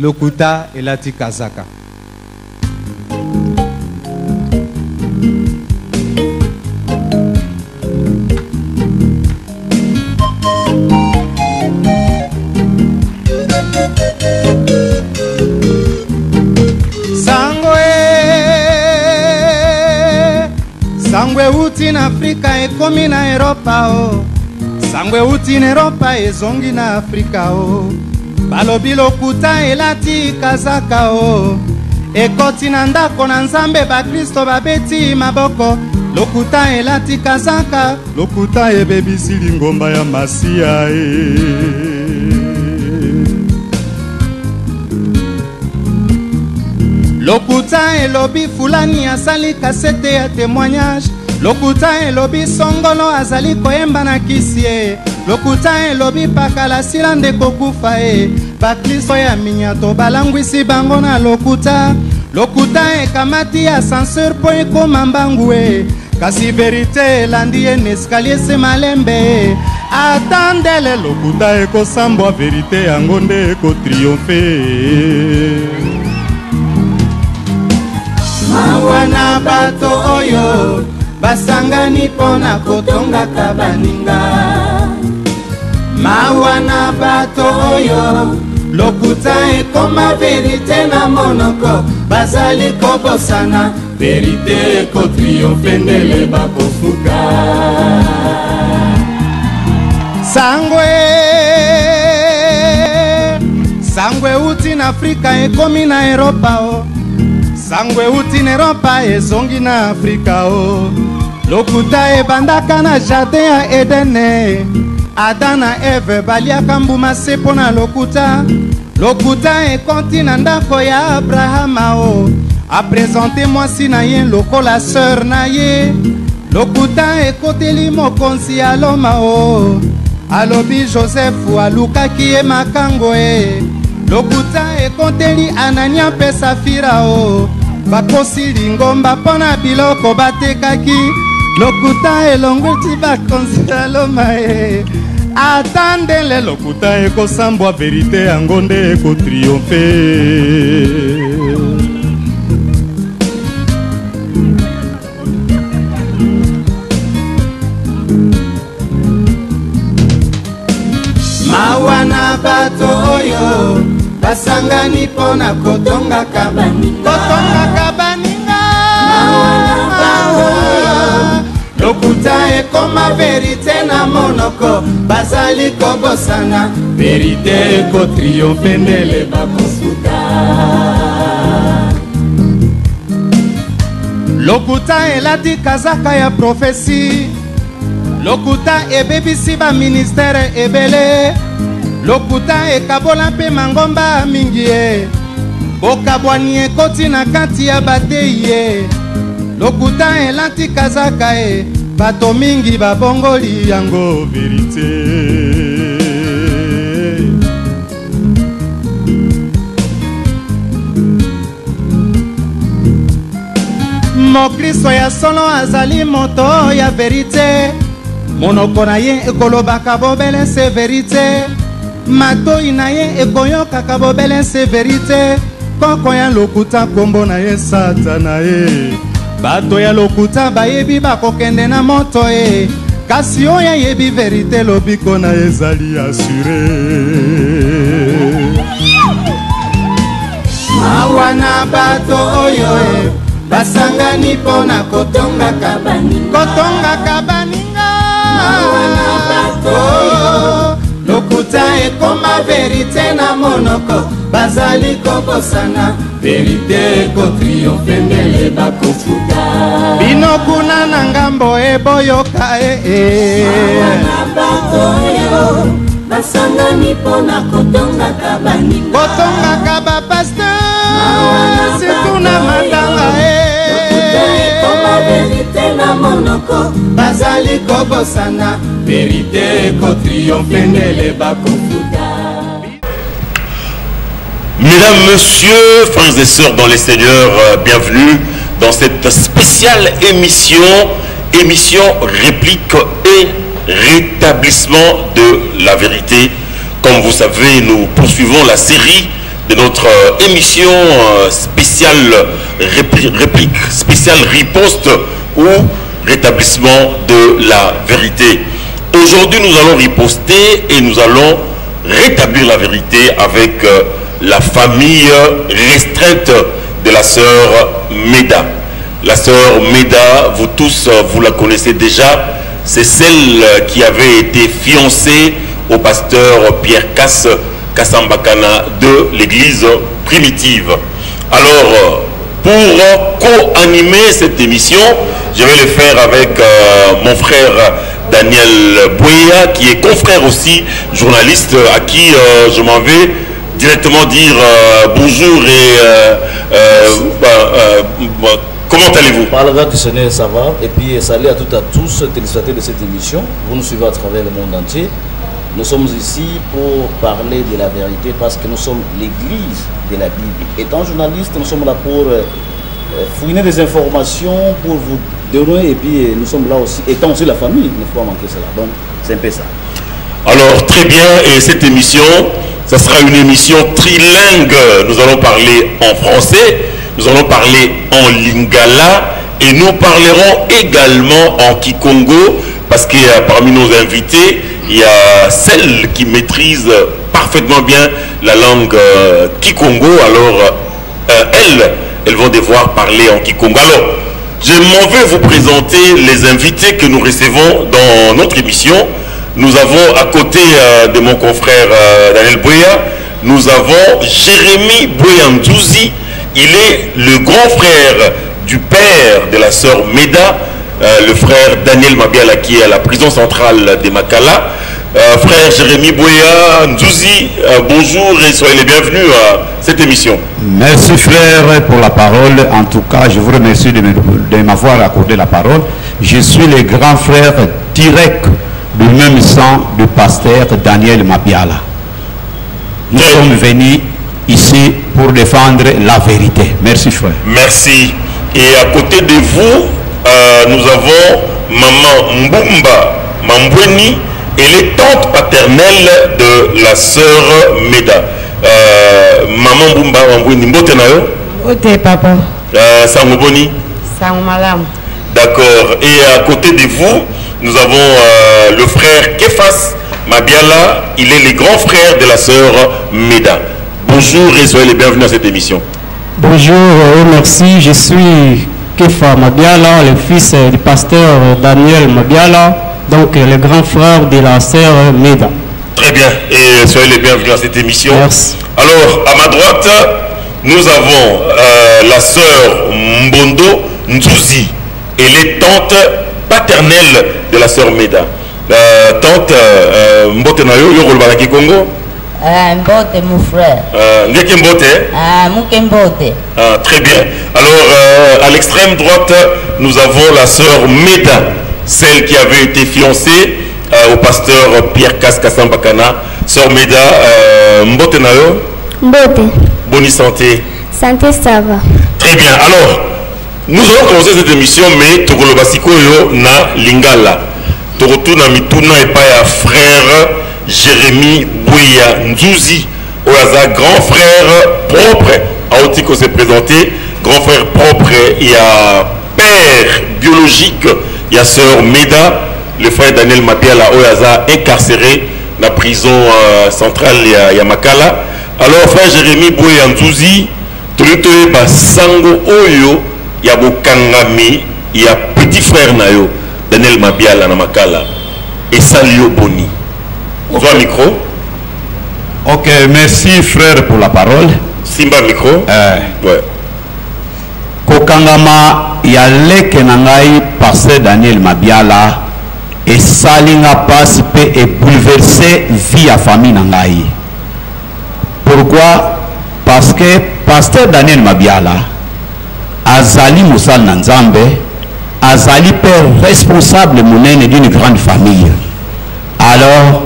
lokuta elati kazaka. Sangwe uti na Afrika ekomi na Europa o. Sangwe uti na Europa ezongi na Afrika o. Balobi lokuta elati kazaka o. Ekoti na ndako na Nzambe bakristo babeti maboko. Lokuta elati kazaka. Lokuta ebebisi lingomba ya Masia Lokuta elobi fulani asali kasete ya témoignage. Lokuta elobi songolo azali koyemba na kisie. Lokuta elobi pakala silande kokufa bakliso ya minyato balangwisi bango na lokuta. Lokuta ekamati ascenseur po ekoma mbangu kasi verite elandi escalier se malembe. Atandele lokuta ekosambwa verite yango nde ekotriomphe. Mawana bato oyo basangani pona kotongaka baninga. Mawana bato oyo lokuta ekoma verite na monoko. Bazali kobosana verite ekotriomphe ndele bakofuka. Sangwe uti na Afrika ekomi na Europa o. Sangwe uti na Europa ezongi na Afrika o. Lokuta ebandaka na jardin ya Edene. Adam na Eve baliaka mbuma sepo na lokuta. Lokuta ekonti na ndako ya Abrahama o. Apresente mwasi na ye lokola sœur na ye. Lokuta ekoteli mokonzi ya loma o. Alobi Joseph alukaki ye makango Lokuta ekonteli Anania pe Safira o. Bakosi lingomba pona biloko batekaki. Lokuta elongweti bakonzi ya loma Atandele lokuta ekosambwa verite yango nde ekotriomphe. Mawana bato oyo basangani pona kotonga kabaninga. Lokuta ekoma verite na monoko. Bazali kobosana verite ekotriomphe ndele bakofuka. Lokuta elati kazaka ya profesi. Lokuta ebebisi ba ministere ebele. Lokuta ekabola mpe mangomba mingi bokabwani ekoti na kati ya batei Lokuta elati kazaka bato mingi babongoli yango verite. Mokristo ya solo azali moto ya verite. Monoko na ye ekolobaka bobele se verite. Matoi na ye ekoyokaka bobele se verite. Koko ya lokuta kombo na ye satana Bato ya lokuta bayebi bakokende na moto kasi oya yebi verite lobiko na ezali assuré. Mawana bato oyo basangani pona kotonga kabaninga. Mawana bato oyo lokuta ekoma verite na monoko. Bazali kobosana verite ekotriomphe ndele bakofuka. Bino kuna na ngambo boyoka Mawana bato oyo basangani pona kotonga kabaninga. Kotonga kaba pasteur situna matanga Lokuta ekoma verite na monoko. Bazali kobosana verite ekotriomphe ndele bakofuka. Mesdames, Messieurs, frères et sœurs dans les Seigneurs, bienvenue dans cette spéciale émission réplique et rétablissement de la vérité. Comme vous savez, nous poursuivons la série de notre émission spéciale réplique, spéciale riposte ou rétablissement de la vérité. Aujourd'hui, nous allons riposter et nous allons rétablir la vérité avec la famille restreinte de la sœur Meda. La sœur Meda, vous tous, vous la connaissez déjà, c'est celle qui avait été fiancée au pasteur Pierre Kassambakana de l'église primitive. Alors, pour co-animer cette émission, je vais le faire avec mon frère Daniel Bouya, qui est confrère aussi, journaliste, à qui je m'en vais directement dire bonjour et comment allez-vous? Par la grâce du Seigneur, ça va. Et puis salut à toutes et à tous, téléspectateurs de cette émission. Vous nous suivez à travers le monde entier. Nous sommes ici pour parler de la vérité parce que nous sommes l'église de la Bible. Étant journaliste, nous sommes là pour fouiner des informations, pour vous donner, et puis nous sommes là aussi, étant aussi la famille, il ne faut pas manquer cela. Donc c'est un peu ça. Alors très bien, et cette émission, ça sera une émission trilingue. Nous allons parler en français, nous allons parler en lingala et nous parlerons également en kikongo parce qu'il y a parmi nos invités, il y a celle qui maîtrise parfaitement bien la langue kikongo. Alors elles vont devoir parler en kikongo. Alors je m'en vais vous présenter les invités que nous recevons dans notre émission. Nous avons à côté de mon confrère Daniel Bouya, nous avons Jérémy Bouya-Ndouzi. Il est le grand frère du père de la sœur Meda, le frère Daniel Mabiala qui est à la prison centrale de Makala. Frère Jérémy Bouya-Ndouzi, bonjour et soyez les bienvenus à cette émission. Merci frère pour la parole. En tout cas, je vous remercie de m'avoir accordé la parole. Je suis le grand frère direct du même sang du pasteur Daniel Mabiala. Nous sommes venus ici pour défendre la vérité. Merci frère. Merci. Et à côté de vous, nous avons Maman Mbumba Mambweni, elle est tante paternelle de la sœur Meda. Maman Mbumba Mambweni, mbote na yo? Mbote papa. Sangoboni? Sangomalam. D'accord. Et à côté de vous, nous avons le frère Kefas Mabiala, il est le grand frère de la sœur Meda. Bonjour et soyez les bienvenus à cette émission. Bonjour et merci, je suis Kefa Mabiala, le fils du pasteur Daniel Mabiala, donc le grand frère de la sœur Meda. Très bien, et soyez les bienvenus à cette émission. Merci. Alors, à ma droite, nous avons la sœur Mbondo Ndouzi, elle est tante paternelle de la sœur Meda. Tante Mbote Nayo, Yoro Balaki Congo. Mbote, mon frère. Ngeke Mbote. Mouke Mbote. Très bien. Alors, à l'extrême droite, nous avons la sœur Meda, celle qui avait été fiancée au pasteur Pierre Kassambakana. Sœur Meda, Mbote Nayo. Mbote. Bonne santé. Santé, ça va. Très bien. Alors, nous allons commencer cette émission, mais Tokolo Basiko yo na Lingala. Torotuna mituna et pas ya frère Jérémy Bouya-Ndouzi, Oaza, grand frère propre, à Otiko s'est présenté, grand frère propre, il y a père biologique, il y a sœur Meda, le frère Daniel Mabiala, Oaza, incarcéré dans la prison centrale il y a Makala. Alors frère Jérémy Bouya-Ndouzi, Tolitoe Basango Oyo, il y a Bokangami, il y a petit frère Nayo, Daniel Mabiala na Makala, et Salio Boni. Ouvre micro. Ok, merci frère pour la parole. Simba micro. Ouais. Kokangama yaleke nangai pasteur Daniel Mabiala et salinga passe et bouleverser vie à famille nangai. Pourquoi? Parce que pasteur Daniel Mabiala azali musal nanzambe, azali père responsable monene d'une grande famille. Alors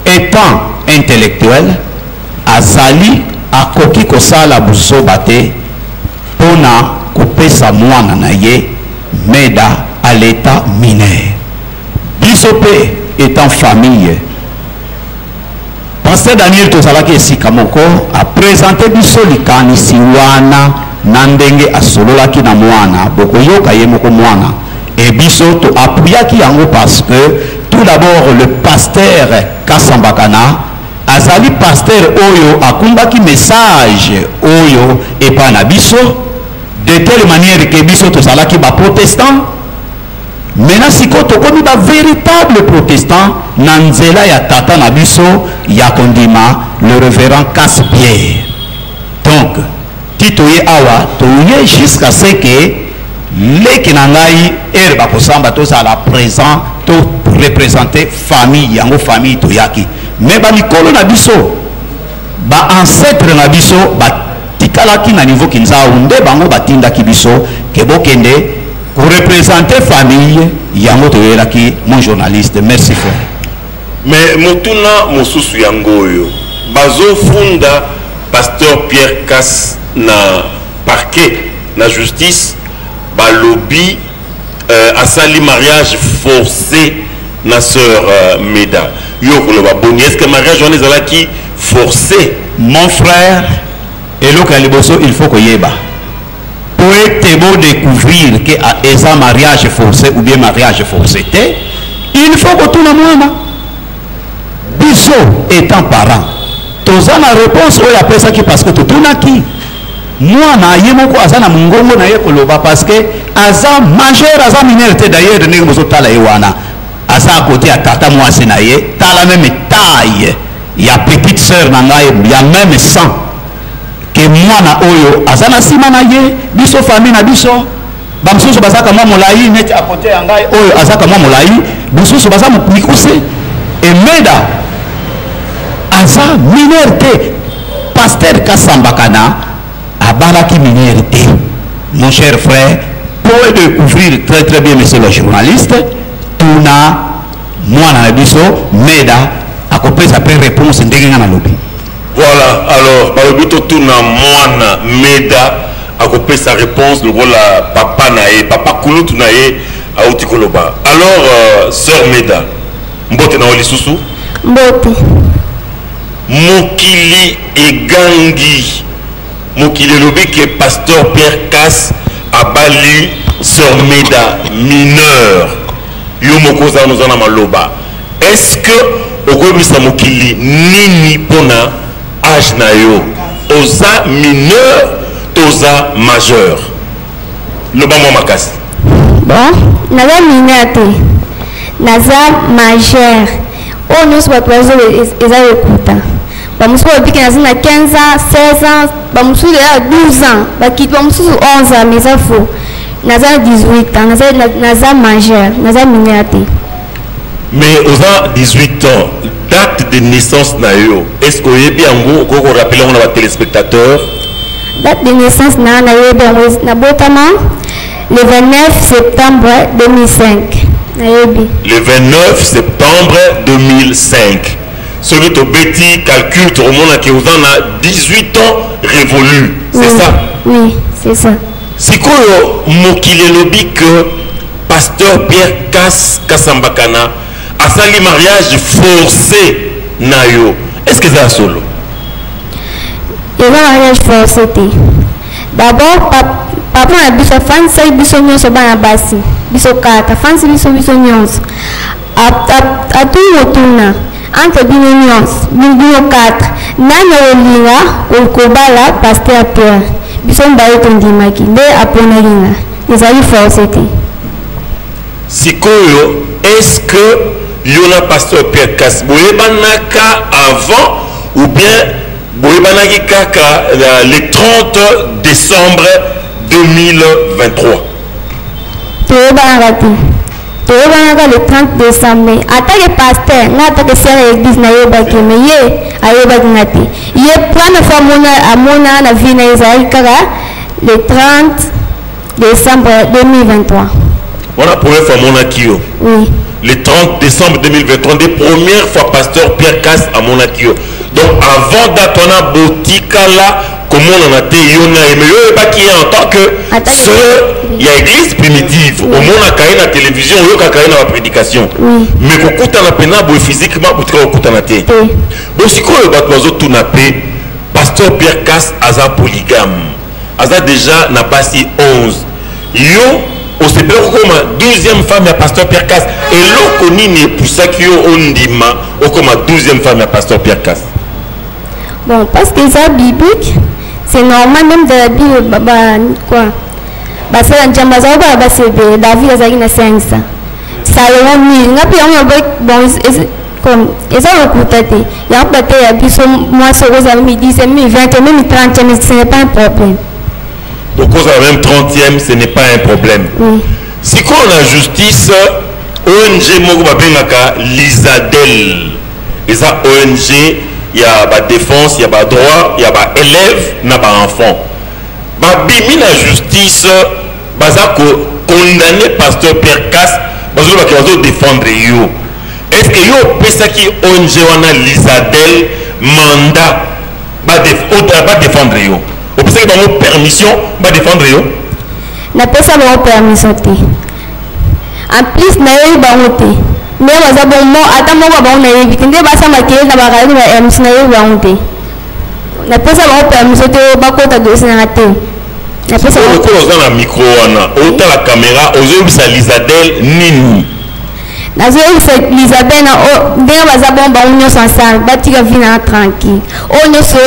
étant intellectuel, azali akoki kosala busobate pona kopesa mwana na ye Meda à l'état mineur. Bisope étant famille. Pasteur Daniel Tozalaki Sikamoko a présenter biso likanisi wana na ndenge asololaki na mwana bokoyoka ye moko mwana et biso to appuyaki yango parce que tout d'abord le pasteur Kasambakana azali pasteur oyo akumbaki message oyo epa na biso de telle manière que biso tozalaki ba protestant maintenant siko tokomi ba véritable protestant na nzela ya tata na biso ya kondima le révérend Casse-Pierre. Donc titoye awa toye jusqu'à ce que leki na ngai ere bakosamba tozala présent to représenter famille yango famille toyaki mais ba mikolo na biso ba ancêtre na biso ba tikalaki na niveau kinzao nde bango batindaki biso ke bokende pour représenter famille yango toyelaki mon journaliste. Merci frère. Mais motuna mosusu yango yo bazo funda pasteur Pierre Casse na parquet na justice balobi asali mariage forcé na sœur Meda yo koloba boni est-ce que mariage on ezala ki forcé mon frère et loka liboso il faut que yeba pour être beau découvrir que eza mariage forcé ou bien mariage forcé il faut que tout le monde biso étant parent toza na réponse oyo apesaki parce que totunaki mwana ye moko aza na mongongo na ye koloba parce que aza majeur aza mineur te d'ailleurs ndenge bozotala ye wana aza à côté ya tata mwasi na ye tala même taille ya petite sœur na ngai ya même sang que mwana oyo aza na nsima na ye biso famille na biso bamosusu bazaka mwa molai neti à côté ya ngai oyo azaka mwa molai mosusu baza mikuse emeda aza mineur te pasteur Kasambakana abalaki mineur te mon cher frère pour découvrir très très bien monsieur le journaliste tuna mwana na biso meda akopesa pe réponse ndenge nga na lobi. Voilà, alors balobito tuna mwana meda akopesa réponse le voilà papa nae papa kulutu nae auti koloba. Alors sœur Meda mbote na olisusu mbote mokili egangi mokili lobi que pasteur Pierre Casse abali sœur Meda mineur yo mokoza nous en maloba. Est-ce que okomisa mokili nini pona âge na yo oza mineur toza majeur le bamo makasi bon naza mineur te naza majeur oyo nyonso bato eza lokuta bamosusu babiki naza na 15 ans 16 ans bamosusu eza 12 ans bakiti bamosusu 11 ans mais eza faux naza na 18 ans naza majeur naza mineur te. Mais aux ans 18 ans, date de naissance nayo, est-ce que vous avez bien rappelé à nos téléspectateurs? Date de naissance nayo na botama le 29 septembre 2005. Le 29 septembre 2005. Celui qui bêtis calcule tout le monde qui vous en a 18 ans révolu. C'est oui, ça? Oui, c'est ça. C'est quoi le lobby que pasteur Pierre Casse Kasambakana a sali mariage forcé nayo? Est-ce que c'est un solo? Il y a un mariage forcé. D'abord, papa a biso fan sai biso nyonso bana basi biso kata fan sai biso nyonso a tout retourna entre bino nyonso bino kata nana olinga okobala pasteur Pierre biso mbaye tondimaki nde apona linga ezali forcé. Sikoyo, est-ce que Yona pasteur Pierre Casse boyebanaka avant ou bien boyebanaki kaka le 30 décembre 2023? Toyebanaka le 30 décembre. Attaque pasteur, n'a attaque sœur l'église na yebaki mais ye ayebaki na te. Ye première fois mona na vie na Isaïe kaka le 30 décembre 2023. On a première fois mon akio. Oui. Le 30 décembre 2023, des premières fois pasteur Pierre Casse à mon akio. Donc avant d'attendre botika là, comment on a été yona et mais pas qui est en tant que sœur, il y a église primitive. Au moins on a la télévision, on a la prédication. Mais qu'on coûte la peine physiquement, on coûte la tête. Bon si quoi le bateau tout n'a pas pasteur Pierre Casse aza polygame. Aza déjà n'a pas si 11. Yo, au CPR comme 12e femme à pasteur Pierre Casse. Et l'on connaît pour ça que yo ondima au comme 12e femme à pasteur Pierre Casse. Bon, parce que ça biblique, c'est normal même de la Bible, quoi. Bah c'est un jambaza ou bah c'est David azaki na 500. Ça le mis, n'a pas on bon comme et ça le coûte. Il y a peut-être puis moi ce que ça me dit c'est 20 même 30 mais ce n'est pas un problème. Donc cause la même 30e, ce n'est pas un problème. Oui. Si qu'on a justice ONG moko ba bengaka Lisadel. Et ça ONG il y a ba défense, il y a ba droit, il y a ba élève, na ba enfant. Ba bimi la justice baza ko condamner pasteur Pierre Casse bazo ba ki défendre yo. Est-ce que yo pesa ki ONG wana Lisadel mandat ba défendre yo? Ou pesa ki ba permission ba défendre yo? Na pesa ba permission te. En plus na yo ba ngote. Mais baza bon mo ata mo ba na éviter nde basa makele na ba kali na MC na yo ba ngote. Na pesa ba permission te ba kota dossier na te. Na pesa ba ko na micro wana, ota la caméra, ozo bisa Lisadel nini. Nazo Elisabeth na ndenge baza bon ba union ensemble batika vina tranquille on ne se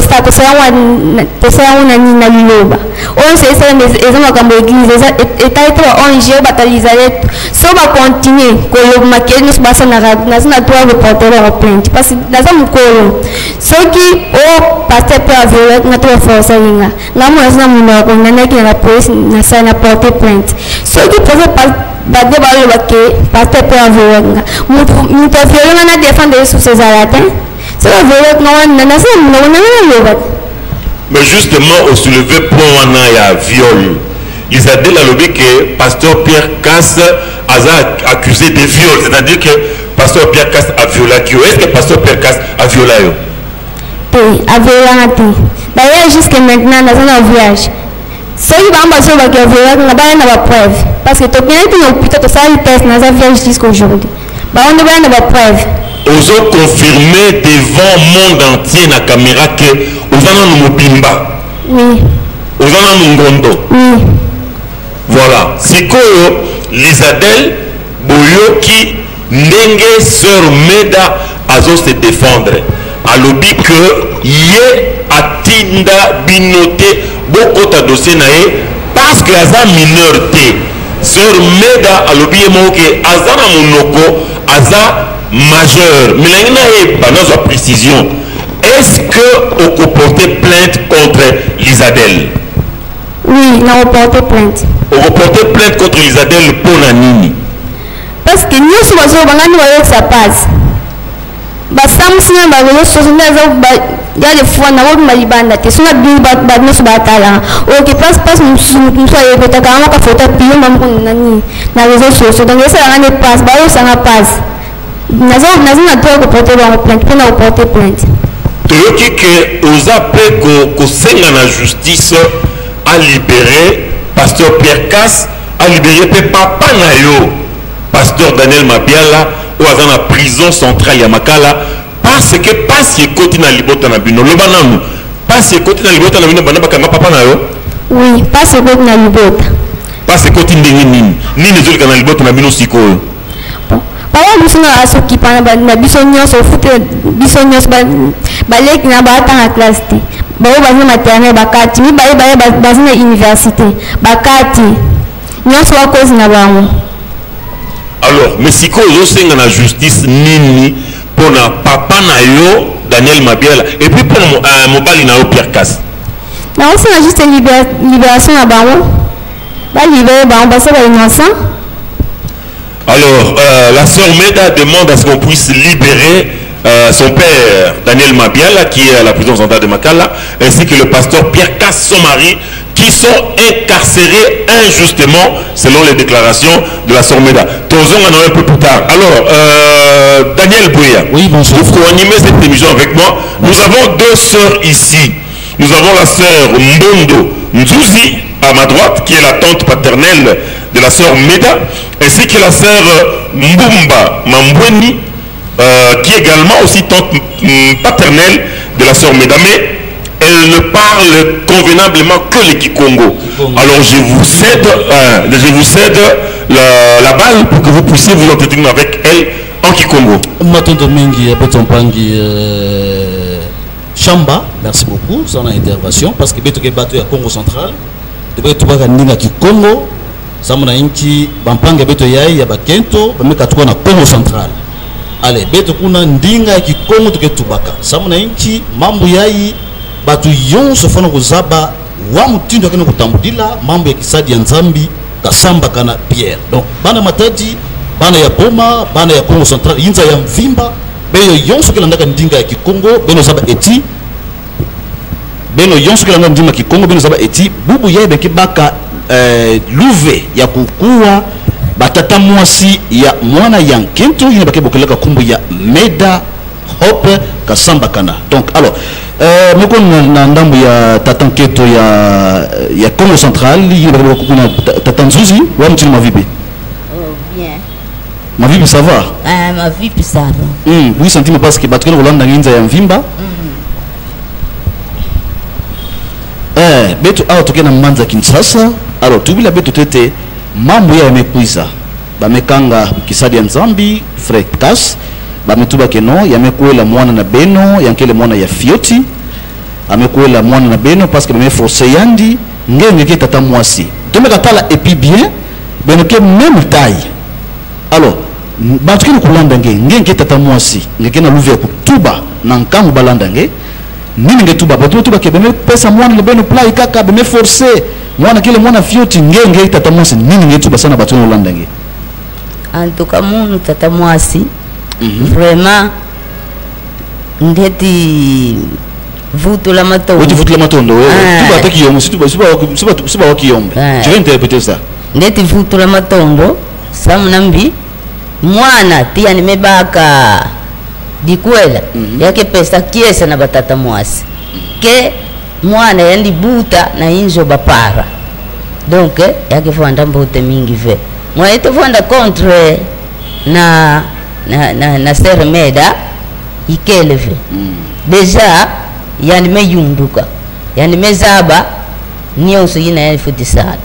sta ko sa wana ni na liloba on se sta eza makambo église eza etaito ONG batalizalet so ba continuer ko yo makeli no basa na na toi reporter la plainte parce que naza mukolo soki o pasteur peut avoir na toi force linga ngamo na muno ko na ki na police na sa na porter plainte soki peut badde balo baké pasteur peut avoir muto violon na défendre sous ces aratin c'est la violon na na na mais justement au soulever point wana ya viol ils a dit la lobby que pasteur Pierre Casse a accusé de viol, c'est-à-dire que pasteur Pierre Casse a violé qui est-ce que pasteur Pierre Casse a violé yo? Oui, a violé. D'ailleurs jusqu'à maintenant dans un voyage ceux qui vont passer au violé na ba na preuve parce que tu bien tu peut-être ça il test na ça vient jusqu'à aujourd'hui. Bah on a na preuve. Ils ont confirmé devant le monde entier na caméra que aux en mobimba. Oui. Aux en ngondo. Oui. Voilà. C'est que Lisadel Boyoki ndenge sœur Meda azo se défendre. A lobby que yé atinda binoté beaucoup de dossiers naé parce que aza minorité. Sœur Meda a lobby que aza na monoko aza majeur. Mais là il y a une précision. Est-ce que vous portez plainte contre Lisadel? Oui, on a porté plainte. Vous portez plainte contre Lisadel pour Nini? Parce que nous sommes en ça passe. Basamsi na bagolo sosina za il y a des fois na wodi malibanda te sona bi ba no so batala o ke passe muso ya beta kama ka photo piyo mamko nani na réseaux sociaux donc ça ngane passe ba yo sanga passe nazo na to ko porter ba plainte pour na porter plainte toyoki que ozape ko senga na justice a libérer pasteur Pierre Casse a libéré papa na yo pasteur Daniel Mabiala ou à la prison centrale Yamakala parce que passe côté na libota na bino loba nanu passe côté na libota na bino bana bakanga papa na yo oui passe côté na libota passe côté ndenge nini zoli kana libota na bino sikoyo papa biso na asoki pana na biso nyonso fute biso nyonso baleki na bata na classe te bayo bazina maternelle bakati mi bayo bazina université bakati nyonso wa cause na bango. Alors, mais si qu'on a la justice nini pour na papa na yo Daniel Mabiala et puis pour mobali na yo Pierre Casse. Na aussi na juste libération na bango. Ba libérer bango parce que innocent. Alors, la sœur Meda demande à ce qu'on puisse libérer son père Daniel Mabiala qui est à la prison centrale de Makala ainsi que le pasteur Pierre Casse son mari qui sont incarcérés injustement selon les déclarations de la sœur Meda. Tozon en a un peu plus tard. Alors, Daniel Bouya, oui, bonsoir. Vous co-animez cette émission avec moi. Nous avons deux sœurs ici. Nous avons la sœur Mbondo Nzouzi à ma droite, qui est la tante paternelle de la sœur Meda, ainsi que la sœur Mbumba Mambweni, qui est également aussi tante paternelle de la sœur Médamé, elle ne parle convenablement que le Kikongo. Alors je vous cède la balle pour que vous puissiez vous entretenir avec elle en Kikongo. Matondo Mingi, Botompangi, Chamba, merci beaucoup sur l'intervention parce que Beto Kebato ya Congo central, de Beto Baga Kikongo, Samona Inchi, Bampanga Beto Yai, Yabakento, Bameka Tukwa na Congo central. Allez, Beto Kuna Ndinga ya Kikongo tuke Tubaka, Samona Inchi, Mambu Yai, Batu Yonso Fano Kuzaba, Wamutindo Keno Kutambudila, Mambu ya Kisadi ya Nzambi, Kasamba Kana Pierre. Donc, Bana Matadi, Bana ya Boma, Bana ya Congo central, Yinza ya Mvimba, Beno Yonso Kelandaka Ndinga ya Kikongo, Beno Zaba Eti, Beno Yonso Kelandaka Ndinga ya Kikongo, Beno Zaba Eti, Bubu Yae Beke Baka Luve ya Kukua, Batata Mwasi ya Mwana Yankento, Yine Bake Bokeleka Kumbu ya Meda, Hope, Kasamba Kana. Donc, alors, Mekon na ndambu ya Tatanketo ya Congo central, Yine Bake Bokuna Tatanzuzi, Wamutini Mavibi. Bien. Ma vie ça va? Ma vie ça va. Oui, sentiment parce que Batouken Rolanda Ninza ya Mvimba. Beto awa tokena Manza Kinshasa. Alors tubila beto tete mambo ya mekuiza. Bamekanga Kisadi ya Nzambi, Frekas, bametuba keno yamekuela mwana na Beno, yankele mwana ya Fioti. Amekuela mwana na Beno parce que bame forcé yandi, ngenge tata mwasi. Tomeka tala et puis bien, benoke même taille. Alors Batouken Kulanda ngenge tata mwasi, ngeke na luve kutuba na nkangu balanda nge. Nini ngetuba batuba ke beme pesa mwana le Beno play kaka beme forcer mwana kile mwana Fioti ngenge tata mwasi nini ngetuba sana Batouken Kulanda nge. En tout cas mon tata mwasi vraiment ngeti vuto la matondo. Oti vuto la matondo wewe. Tuba ataki yomo siba wakiyombe. Je vais interpréter ça. Ngeti vuto la matondo samnambi mwana tia nimebaka dikwela yake pesa kiesa na batata mwasi ke mwana yandi buta na injo bapara donc yake fanda mbote mingi ve mwana ito fanda contre na Sœur Meda ikeleve deja yani meyunduka yani mezaba nyonso yina ya futisala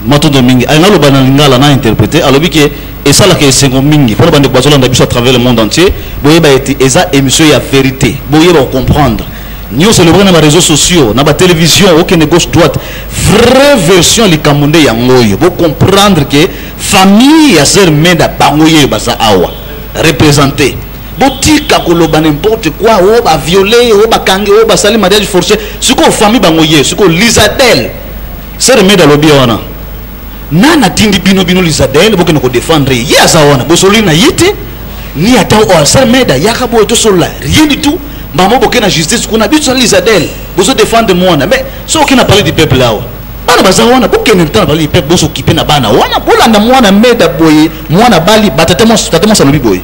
Matondo mingi ayalo bana lingala na interpréter alobi ke et ça là que c'est mingi pour bande bazola ndabiso à travers le monde entier boye ba été eza émission ya vérité boye ba comprendre nyo célébrer na réseaux sociaux na ba télévision aucune gauche droite vraie version likamunde ya ngoyo bo comprendre que famille ya Sœur Meda bangoye basa awa représenter botika koloba n'importe quoi o ba violer o ba kange o ba sali mariage forcé siko famille bangoye siko Lizadel Sœur Meda lobi wana nana tindi bino Lizadel boke no ko défendre ya zawana bosoli na yete ni ata o Sœur Meda yakabo to sola rien du tout maman boke na justice kuna biso Lizadel boso défendre mwana mais so okina parler du peuple là bana bazawana boke na tana parler du peuple boso kipe na bana wana bolanda mwana Meda boye mwana bali batatemo salobi boye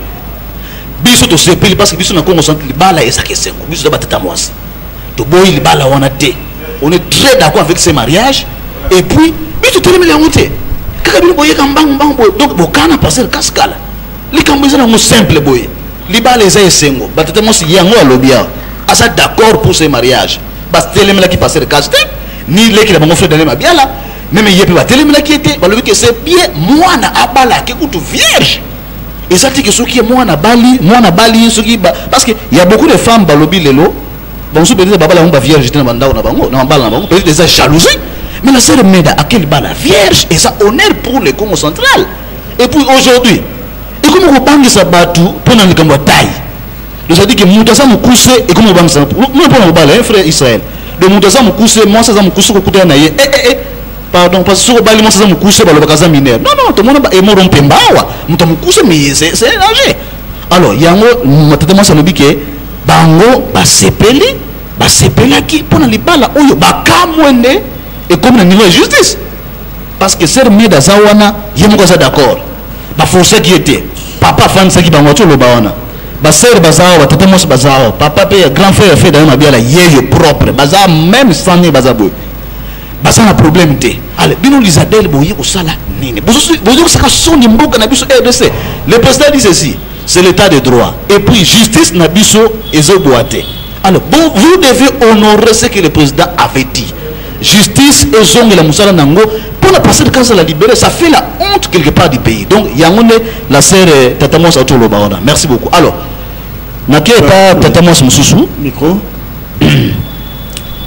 biso to sepeli parce que biso na Congo central libala ezake sengo biso batata mwasi to boye libala wana te on est très d'accord avec ces mariages et puis biso telemi la honte kaka bino boye kambangu boye donc bokana passer kaskala likambo ezana mo simple boye libala eza esengo batata mwasi yango alobia asa d'accord pour ces mariages bas telemi la ki passer kaste ni leki la bango frère dans ma biala même yepe ba telemi la ki était balobi que c'est bien mwana abala ke kutu vierge. Et ça dit que ceux qui est moi na bali ceux qui parce que il y a beaucoup de femmes balobi lelo bon sous peut-être baba la on vierge j'étais na bandao na bango na bala na bango peut-être déjà jalousie mais la Sœur Meda à quel bala vierge et ça honneur pour le Congo central et puis aujourd'hui et comme on bangi sa batu pour na likambo taille donc ça dit que mutasa mukuse et comme on bangi sa nous pour bala frère Israël de mutasa mukuse moi ça mukuse ko kuta na ye pardon parce que bali masa mukuse balo bakaza mineur non to mona e moro mpembawa muta mukuse mais c'est danger alors yango matata masa lobi ke bango basepeli ki pona libala oyo bakamwende et comme na niveau de justice parce que Sœur Meda zawana yemoko za d'accord ba forcer qui était papa fansa ki bango to loba wana ba sœur bazawa batata masa bazawa papa pe grand frère fait dans ma biala yeyo propre baza même sans ni bazabo basa na problème te allez bino Lizadel boye ko sala nini bozo saka soni mboka na biso RDC le président dit ceci c'est l'état de droit et puis justice na biso ezo boate Alors, bon, vous devez honorer ce que le président avait dit. Justice et zone de la Moussala Nango, pour la passer de quand ça la libérer, ça fait la honte quelque part du pays. Donc, il y a la sœur Tatamos Atolo Baona. Merci beaucoup. Alors, Naké pas Tatamos Moussoussou. Micro.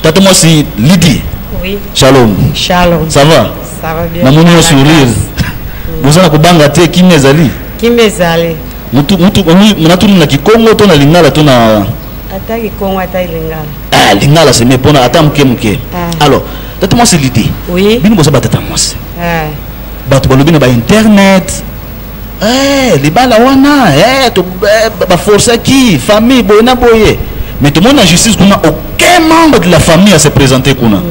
Tatamos Lydie. Oui. Shalom. Shalom. Ça va? Ça va bien. Namouni au sourire. Vous avez kubanga te qui mezali? Qui mezali? Mutu na Kikongo to na Lingala to na ata Kikongo ata Lingala. Ah, Lingala c'est mais pona ata mke. Alors, Tatamos Lydie. Oui. Bino bosa Tatamos. Bato balobi na ba internet. Les bala wana, to ba forcer qui famille boyena boye. Mais tout le monde en justice qu'on a aucun membre de la famille à se présenter qu'on a.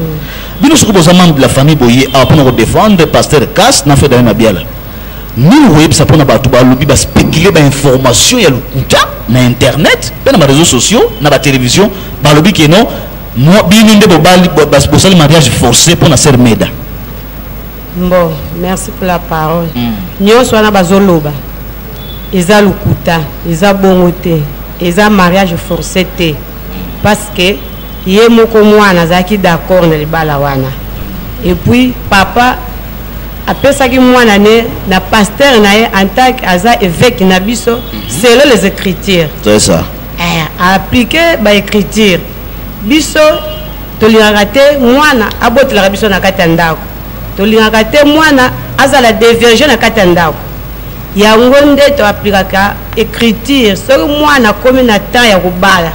Bino soko bosa membre de la famille boye a pour défendre pasteur Cass na fait dans Mabiala. Nous web ça pour na bato ba lobi ba spéculer ba information ya lukuta na internet, na ba réseaux sociaux, na ba télévision, ba lobi que non, moi bino nde bobali bosali mariage forcé pour na sœur Meda. Bon, merci pour la parole. Nyonso wana bazoloba. Eza lukuta, eza bongote, eza mariage forcé te. Parce que ye moko mwana zaki d'accord na libala wana. Et puis papa apesaki mwana ne na pasteur na ye en tant qu'aza évêque na biso selon les écritures. C'est ça. Appliquer ba écriture. Biso tolingaka te mwana abotela biso na kati ya ndako. Tolingaka te mwana azala diverger na kati ya ndako. Yango nde to aplikaka écriture soki mwana komi na temps ya kobala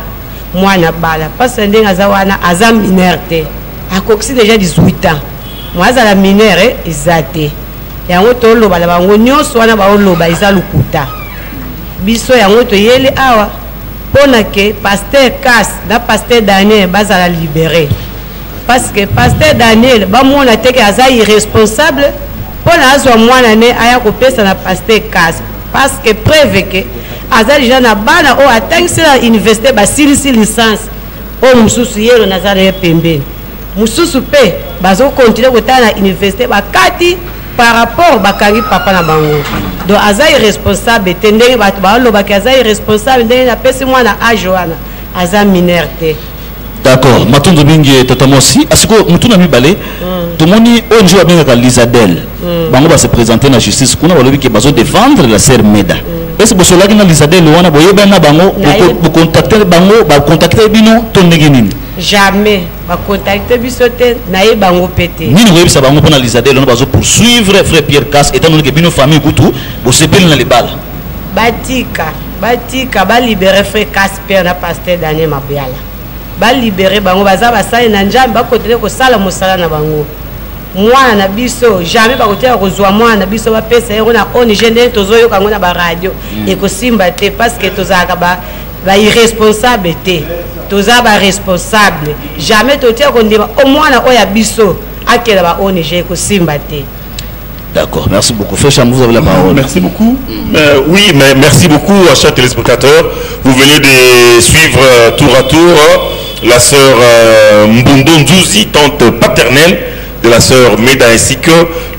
mwana bala parce que ndenge aza wana aza mineur te akoki déjà 18 ans mwa azala mineur eza te yango toloba na bango nyonso wana baoloba eza lukuta biso yango toyeli awa mpona ke pasteur Cass na pasteur Daniel bazala libéré parce que pasteur Daniel bamona te ke aza irresponsable mpona azwa mwana ne aya kopesa na pasteur Cass parce que preuve ke aza déjà na bana o atangisi na université basilisi licence o mususu yelo nazala ye pembeni mususu pe bazokontinue kotala na université bakati par rapport bakangi papa na bango donc aza irresponsable te ndenge bato balobaki aza irresponsable ndenge napesi mwana age wana aza mineur te. D'accord, matondo mingi tatamosi asiko mutuna mibale tomoni onjo abengaka Lisadel bango ba se présenter na justice kuna balobi ke bazo défendre la sœur Meda. Est-ce que bosolaki na Lisadel wana boyeba na bango bo contacter bango ba contacter bino to ndenge nini? Jamais ba contacter biso te na ye bango pété. Nini boyebisa bango pona Lisadel on bazo poursuivre frère Pierre Cass étant donné que bino famille kutu bo sepeli na libala. Batika ba libérer frère Cass père na pasteur Daniel Mabiala. Ba libérer bango baza basali na njambe ba continuer ko sala mosala na bango. Mwana na biso jamais ba kotia kozwa mwana na biso ba pesa yero na ONG ndenge tozoyoka ngo na ba radio et ko simba te parce que tozaka ba irresponsable te. Toza ba responsable. Jamais totia ko ndima o mwana oya biso akela ba ONG ko simba te. D'accord, merci beaucoup. Fécham, vous avez la parole. Merci beaucoup. Oui, mais merci beaucoup à chers téléspectateurs. Vous venez de suivre tour à tour la sœur Mbundo Nzouzi, tante paternelle de la sœur Meda, ainsi que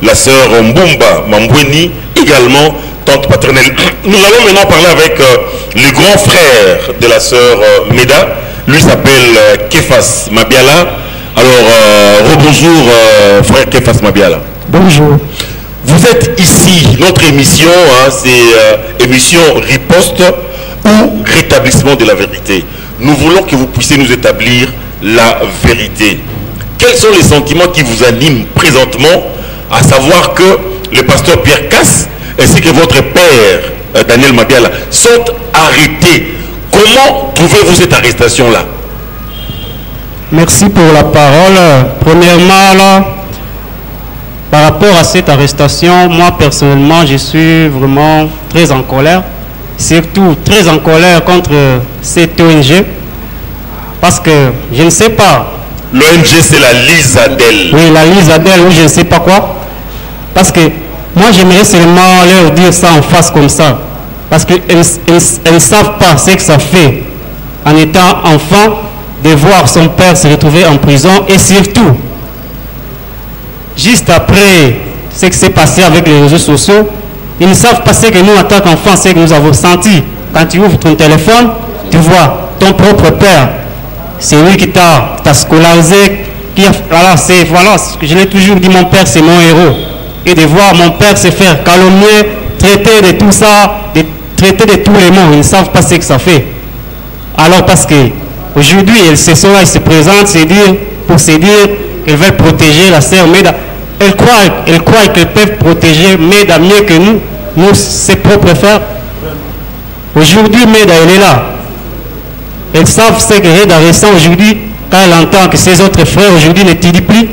la sœur Mbumba Mambweni, également tante paternelle. Nous allons maintenant parler avec le grand frère de la sœur Meda. Lui s'appelle Kefas Mabiala. Alors, rebonjour frère Kefas Mabiala. Bonjour. Vous êtes ici, notre émission, c'est émission riposte ou rétablissement de la vérité. Nous voulons que vous puissiez nous établir la vérité. Quels sont les sentiments qui vous animent présentement, à savoir que le pasteur Pierre Cass ainsi que votre père Daniel Mabiala sont arrêtés? Comment trouvez-vous cette arrestation-là? Merci pour la parole. Premièrement, là, par rapport à cette arrestation, moi personnellement, je suis vraiment très en colère. Surtout très en colère contre cette ONG. Parce que je ne sais pas. L'ONG c'est la Lisadel. Oui, la Lisadel, oui, je ne sais pas quoi. Parce que moi j'aimerais seulement leur dire ça en face comme ça. Parce qu'elles ne savent pas ce que ça fait en étant enfant de voir son père se retrouver en prison et surtout juste après ce qui s'est passé avec les réseaux sociaux, ils ne savent pas ce que nous, en tant qu'enfants, ce que nous avons senti. Quand tu ouvres ton téléphone, tu vois ton propre père c'est lui qui t'a scolarisé, voilà, je l'ai toujours dit, mon père c'est mon héros. Et de voir mon père se faire calomnier, traiter de tout ça, traiter de tous les mots, ils ne savent pas ce que ça fait. Alors parce que aujourd'hui, ils se présentent pour se dire qu'elles veulent protéger la sœur Meda. Elles croient qu'elles peuvent protéger Meda mieux que nous, ses propres frères. Aujourd'hui, Meda, elle est là. Elles savent ce que Reda ressent aujourd'hui quand elle entend que ses autres frères aujourd'hui n'étudient plus.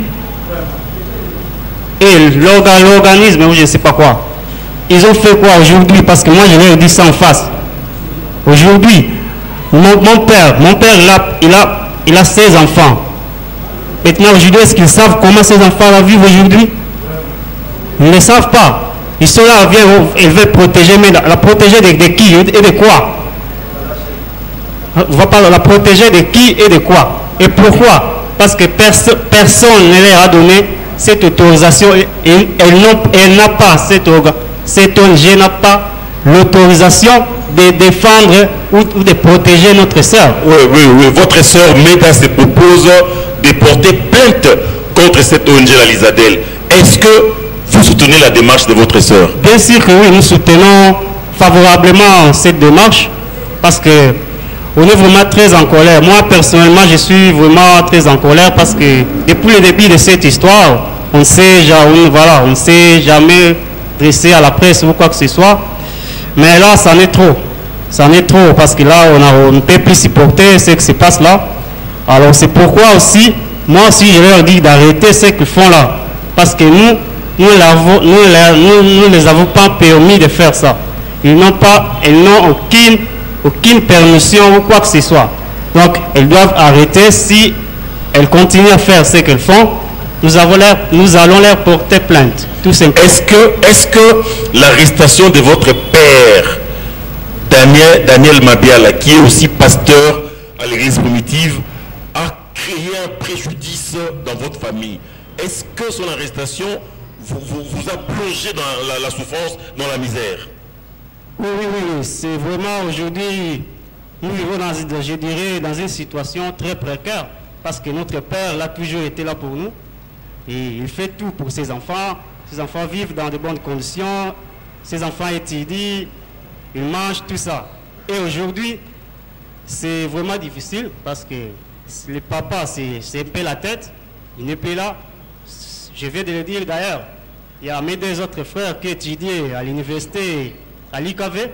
Et l'organisme, ou je ne sais pas quoi. Ils ont fait quoi aujourd'hui? Parce que moi, je leur ai dit ça en face. Aujourd'hui, mon père, il a 16 enfants. Maintenant, aujourd'hui, est-ce qu'ils savent comment ces enfants vivent aujourd'hui? Ils ne savent pas. Ils sont là, ils veulent protéger, mais la protéger de qui et de quoi? On va pas la protéger de qui et de quoi? Et pourquoi? Parce que personne ne leur a donné cette autorisation. Elle n'a pas, cette ONG n'a pas l'autorisation de défendre ou de protéger notre sœur. Oui. Votre sœur Meda se propose de porter plainte contre cette ONG, la Lisadel. Est-ce que vous soutenez la démarche de votre sœur? Bien sûr que oui, nous soutenons favorablement cette démarche parce que on est vraiment très en colère. Moi, personnellement, je suis vraiment très en colère parce que depuis le début de cette histoire, on ne s'est jamais dressé à la presse ou quoi que ce soit. Mais là, ça en est trop. Ça en est trop parce que là, on ne peut plus supporter ce qui se passe là. Alors, c'est pourquoi aussi, moi aussi, je leur dis d'arrêter ce qu'ils font là. Parce que nous ne les avons pas permis de faire ça. Ils n'ont aucune permission ou quoi que ce soit. Donc, elles doivent arrêter. Si elles continuent à faire ce qu'elles font, nous allons leur porter plainte. Tout simplement. Est-ce que l'arrestation de votre père, Daniel Mabiala, qui est aussi pasteur à l'église primitive, a créé un préjudice dans votre famille? Est-ce que son arrestation vous a plongé dans la souffrance, dans la misère? Oui. C'est vraiment aujourd'hui, nous vivons dans une situation très précaire parce que notre père a toujours été là pour nous et il fait tout pour ses enfants. Ses enfants vivent dans de bonnes conditions, ses enfants étudient, ils mangent, tout ça. Et aujourd'hui, c'est vraiment difficile parce que le papa, c'est un peu la tête, il n'est plus là. Je viens de le dire d'ailleurs, il y a mes deux autres frères qui étudiaient à l'université à l'IKV.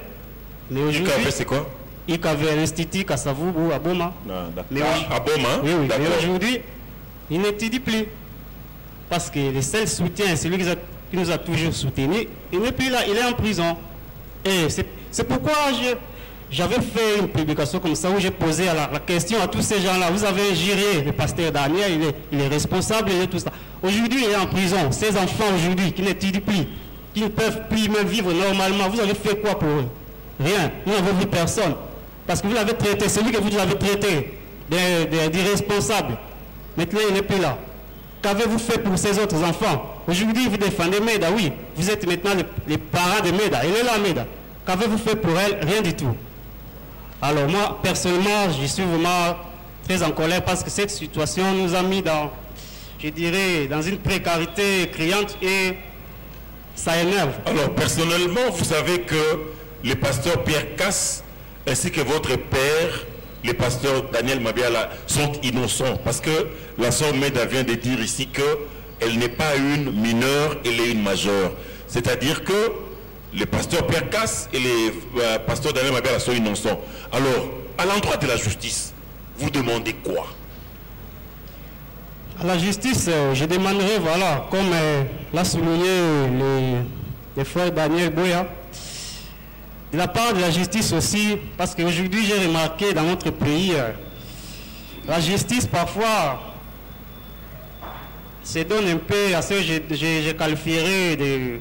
Mais aujourd'hui, IKV, c'est quoi? IKV, l'Institut Kassavoubou à Boma. À Boma? Oui. Mais aujourd'hui, il n'étudie plus. Parce que le seul soutien, c'est lui qui nous a toujours soutenus. Il n'est plus là, il est en prison. Et c'est pourquoi j'avais fait une publication comme ça où j'ai posé la question à tous ces gens-là. Vous avez géré le pasteur Daniel, il est responsable et tout ça. Aujourd'hui, il est en prison. Ces enfants aujourd'hui qui n'étudient plus, qui ne peuvent plus même vivre normalement, vous avez fait quoi pour eux? Rien. Nous n'avons vu personne. Parce que vous l'avez traité, c'est lui que vous avez traité d'irresponsable. Maintenant, il n'est plus là. Qu'avez-vous fait pour ces autres enfants? Aujourd'hui, vous défendez Meda, oui. Vous êtes maintenant les parents de Meda. Elle est là, Meda. Qu'avez-vous fait pour elle? Rien du tout. Alors moi, personnellement, je suis vraiment très en colère parce que cette situation nous a mis dans, je dirais, dans une précarité criante et ça énerve. Alors, personnellement, vous savez que le pasteur Pierre Casse ainsi que votre père, le pasteur Daniel Mabiala, sont innocents parce que la sœur Meda vient de dire ici qu'elle n'est pas une mineure, elle est une majeure. C'est-à-dire que le pasteur Pierre Casse et le pasteur Daniel Mabiala sont innocents. Alors, à l'endroit de la justice, vous demandez quoi? À la justice, je demanderai, voilà, comme l'a souligné le frère Daniel Boya, de la part de la justice aussi, parce qu'aujourd'hui j'ai remarqué dans notre pays, la justice parfois se donne un peu à ce que je qualifierais de...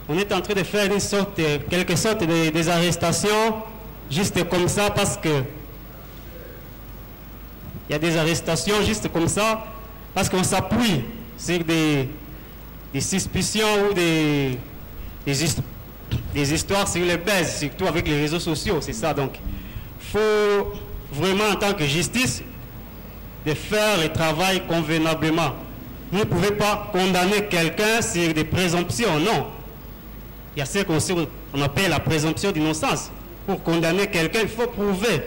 On est en train de faire quelque sorte des arrestations juste comme ça parce que il y a des arrestations juste comme ça parce qu'on s'appuie sur des suspicions ou des histoires sur les bases, surtout avec les réseaux sociaux, c'est ça. Donc, faut vraiment en tant que justice de faire le travail convenablement. Vous ne pouvez pas condamner quelqu'un sur des présomptions, non. Il y a ce qu'on appelle la présomption d'innocence. Pour condamner quelqu'un, il faut prouver.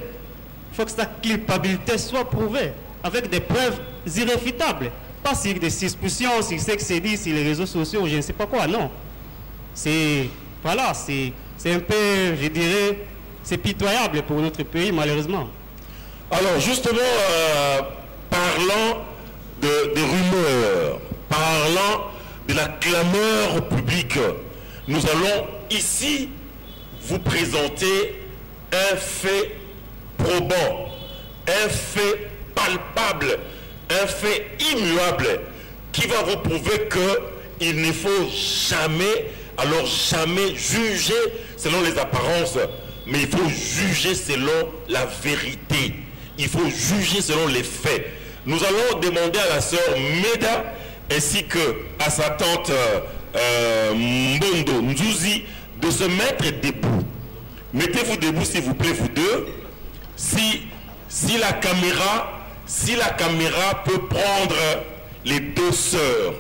Il faut que sa culpabilité soit prouvée avec des preuves irréfutables. Pas sur des suspicions, sur ce que c'est dit sur les réseaux sociaux, je ne sais pas quoi, non. C'est voilà, c'est un peu, je dirais, c'est pitoyable pour notre pays, malheureusement. Alors, justement, parlant des rumeurs, parlant de la clameur publique, nous allons ici vous présenter un fait probant, un fait palpable, un fait immuable qui va vous prouver qu'il ne faut jamais, alors jamais juger selon les apparences, mais il faut juger selon la vérité. Il faut juger selon les faits. Nous allons demander à la sœur Meda ainsi que à sa tante Mbondo Nzouzi de se mettre debout. Mettez-vous debout s'il vous plaît, vous deux. Si la caméra peut prendre les deux sœurs,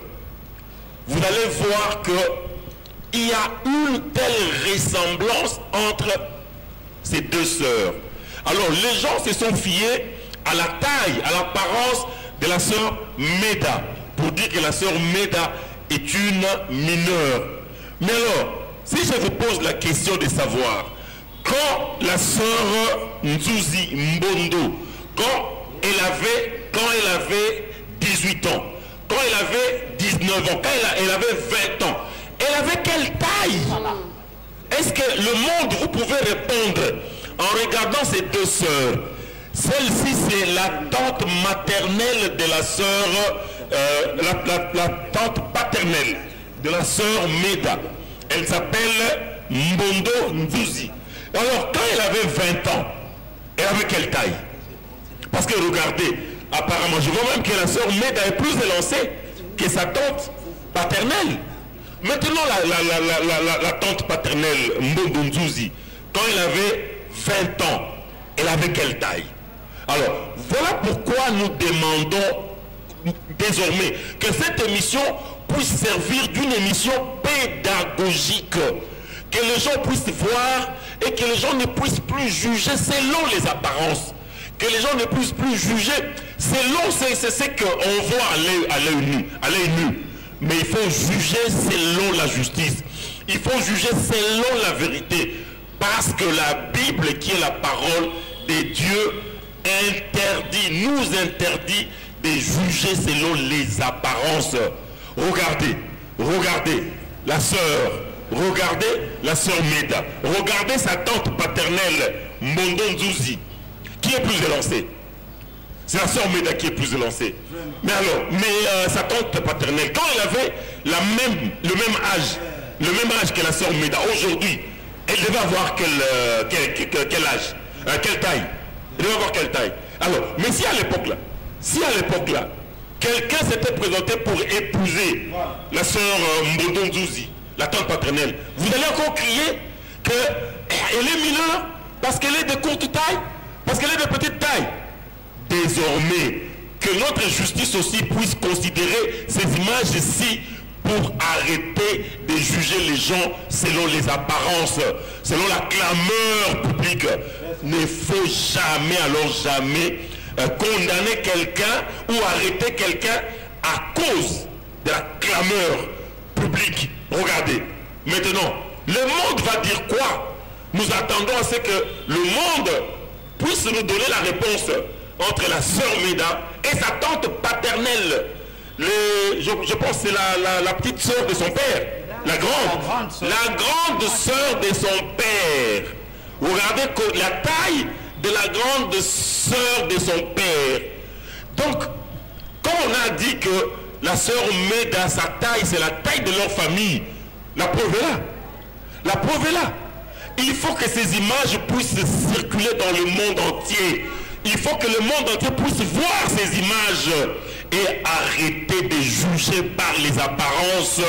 vous allez voir qu'il y a une telle ressemblance entre ces deux sœurs. Alors les gens se sont fiés à la taille, à l'apparence de la sœur Meda, pour dire que la sœur Meda est une mineure. Mais alors, si je vous pose la question de savoir, quand la sœur Nzouzi Mbondo, quand elle avait 18 ans, quand elle avait 19 ans, quand elle avait 20 ans, elle avait quelle taille? Est-ce que le monde, vous pouvez répondre en regardant ces deux sœurs? Celle-ci, c'est la tante maternelle de la sœur, la tante paternelle de la sœur Meda. Elle s'appelle Mbondo Nzouzi. Alors, quand elle avait 20 ans, elle avait quelle taille? Parce que regardez, apparemment, je vois même que la sœur Meda est plus élancée que sa tante paternelle. Maintenant, la tante paternelle, Mbondo Nzouzi, quand elle avait 20 ans, elle avait quelle taille? Alors, voilà pourquoi nous demandons désormais que cette émission puisse servir d'une émission pédagogique, que les gens puissent voir et que les gens ne puissent plus juger selon les apparences, que les gens ne puissent plus juger selon ce qu'on voit à l'œil nu. Mais il faut juger selon la justice, il faut juger selon la vérité, parce que la Bible, qui est la parole de Dieu, nous interdit de juger selon les apparences. Regardez la sœur, regardez la sœur Meda, regardez sa tante paternelle Mbondo Nzouzi, qui est plus élancée. C'est la sœur Meda qui est plus élancée. Mais alors, sa tante paternelle, quand elle avait le même âge que la sœur Meda, aujourd'hui, elle devait avoir quel âge, quelle taille? Elle devait avoir quelle taille? Alors, mais si à l'époque là, quelqu'un s'était présenté pour épouser la sœur Mbondo Nzouzi, la tante paternelle, vous allez encore crier qu'elle est mineure parce qu'elle est de courte taille, parce qu'elle est de petite taille. Désormais, que notre justice aussi puisse considérer ces images-ci pour arrêter de juger les gens selon les apparences, selon la clameur publique. Ne faut jamais condamner quelqu'un ou arrêter quelqu'un à cause de la clameur publique. Regardez, maintenant, le monde va dire quoi? Nous attendons à ce que le monde puisse nous donner la réponse entre la sœur Meda et sa tante paternelle. Je pense que c'est la petite sœur de son père, la grande sœur de son père. Regardez la taille de la grande sœur de son père. Donc, quand on a dit que la sœur Meda, sa taille, c'est la taille de leur famille, la preuve est là. La preuve est là. Il faut que ces images puissent circuler dans le monde entier. Il faut que le monde entier puisse voir ces images et arrêter de juger par les apparences.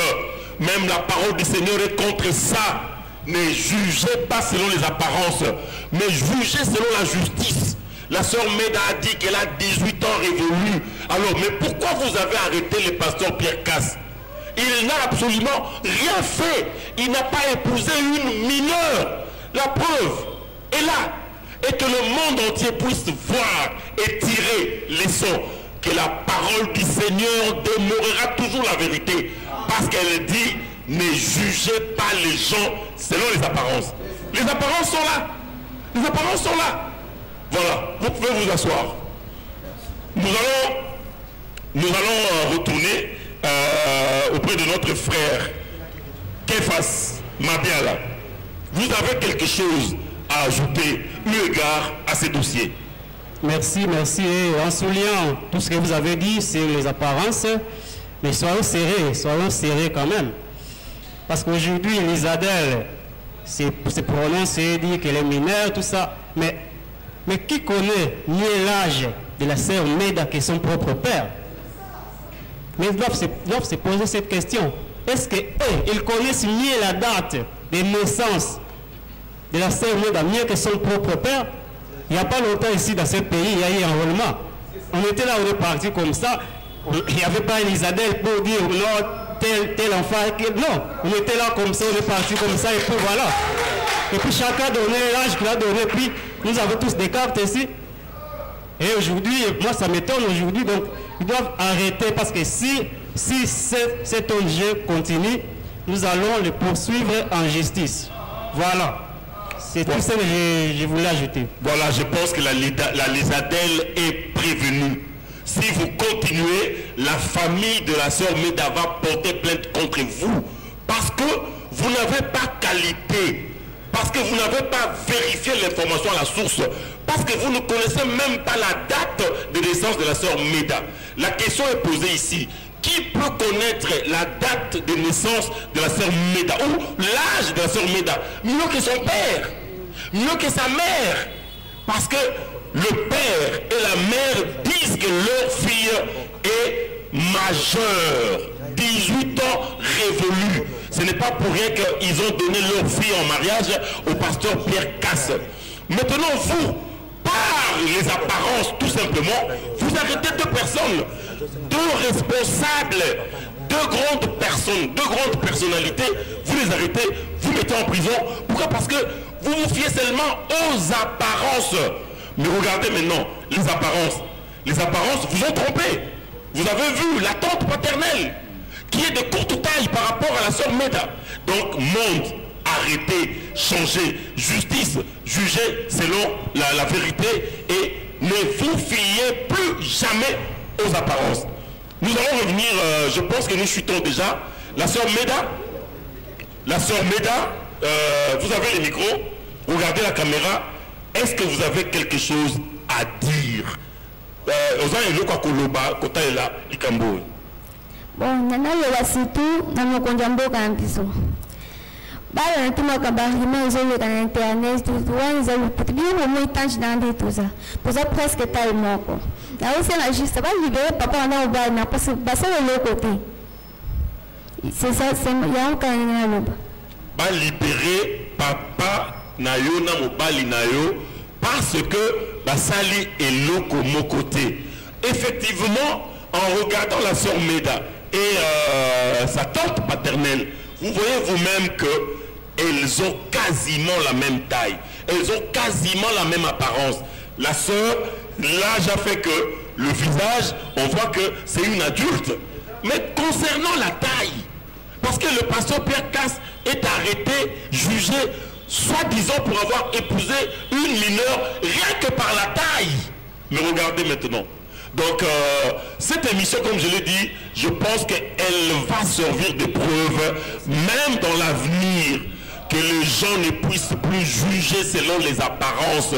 Même la parole du Seigneur est contre ça. Ne jugez pas selon les apparences, mais jugez selon la justice. La sœur Meda a dit qu'elle a 18 ans révolus. Alors, mais pourquoi vous avez arrêté le pasteur Pierre Casse? Il n'a absolument rien fait. Il n'a pas épousé une mineure. La preuve est là. Et que le monde entier puisse voir et tirer les sons. Que la parole du Seigneur demeurera toujours la vérité. Parce qu'elle dit, ne jugez pas les gens selon les apparences. Les apparences sont là. Les apparences sont là. Voilà, vous pouvez vous asseoir. Nous allons retourner auprès de notre frère Képhas Mabiala. Vous avez quelque chose à ajouter eu égard à ces dossiers? Merci, merci. Et en soulignant tout ce que vous avez dit sur les apparences, mais soyons serrés quand même. Parce qu'aujourd'hui, Elisabeth se prononce et dit qu'elle est mineure, tout ça. Mais qui connaît mieux l'âge de la sœur Meda que son propre père? Mais ils doivent se poser cette question. Est-ce qu'ils connaissent mieux la date de naissance de la sœur Meda mieux que son propre père? Il n'y a pas longtemps ici dans ce pays, il y a eu un enrôlement. On était là, on est parti comme ça. Il n'y avait pas Elisabeth pour dire non, tel enfant. Non, on était là comme ça, on est parti comme ça et puis voilà. Et puis chacun donnait l'âge qu'il a donné. Puis nous avons tous des cartes ici. Et aujourd'hui, moi ça m'étonne aujourd'hui. Donc ils doivent arrêter parce que si cet ONG continue, nous allons le poursuivre en justice. Voilà. C'est tout ça que je voulais ajouter. Voilà, je pense que la Lisadelle est prévenue. Si vous continuez, la famille de la sœur Meda va porter plainte contre vous. Parce que vous n'avez pas qualité. Parce que vous n'avez pas vérifié l'information à la source. Parce que vous ne connaissez même pas la date de naissance de la sœur Meda. La question est posée ici. Qui peut connaître la date de naissance de la sœur Meda ou l'âge de la sœur Meda? Mieux que son père, mieux que sa mère. Parce que le père et la mère disent que leur fille est majeure, 18 ans révolus. Ce n'est pas pour rien qu'ils ont donné leur fille en mariage au pasteur Pierre Casse. Maintenant, vous, par les apparences, tout simplement, vous arrêtez deux personnes, deux responsables, deux grandes personnes, deux grandes personnalités, vous les arrêtez, vous mettez en prison. Pourquoi? Parce que vous vous fiez seulement aux apparences. Mais regardez maintenant, les apparences vous ont trompé. Vous avez vu la tante paternelle, qui est de courte taille par rapport à la sœur Meda. Donc, monde, arrêtez, changez, justice, jugez selon la vérité et ne vous fiez plus jamais aux apparences. Nous allons revenir, je pense que nous chutons déjà. La sœur Meda, vous avez les micros, regardez la caméra. Est-ce que vous avez quelque chose à dire? Bon, nana yola surtout na mokonja mboka na biso. Bala natumaka barima ezoleka na internet tuwani za luputu bio mo itanji na ndi tuza. Poza presque taille moko. Na aussi la juste ba libérer papa na oba na parce que basa le côté. C'est ça, c'est ya on kan na loba. Ba libérer papa na yo na mobali na yo parce que basali est loko mon côté. Effectivement, en regardant la sœur Meda et sa tante paternelle, vous voyez vous-même qu'elles ont quasiment la même taille. Elles ont quasiment la même apparence. La sœur, l'âge a fait que le visage, on voit que c'est une adulte. Mais concernant la taille, parce que le pasteur Pierre Casse est arrêté, jugé, soi-disant pour avoir épousé une mineure, rien que par la taille. Mais regardez maintenant. Donc, cette émission, comme je l'ai dit, je pense qu'elle va servir de preuve, même dans l'avenir, que les gens ne puissent plus juger selon les apparences.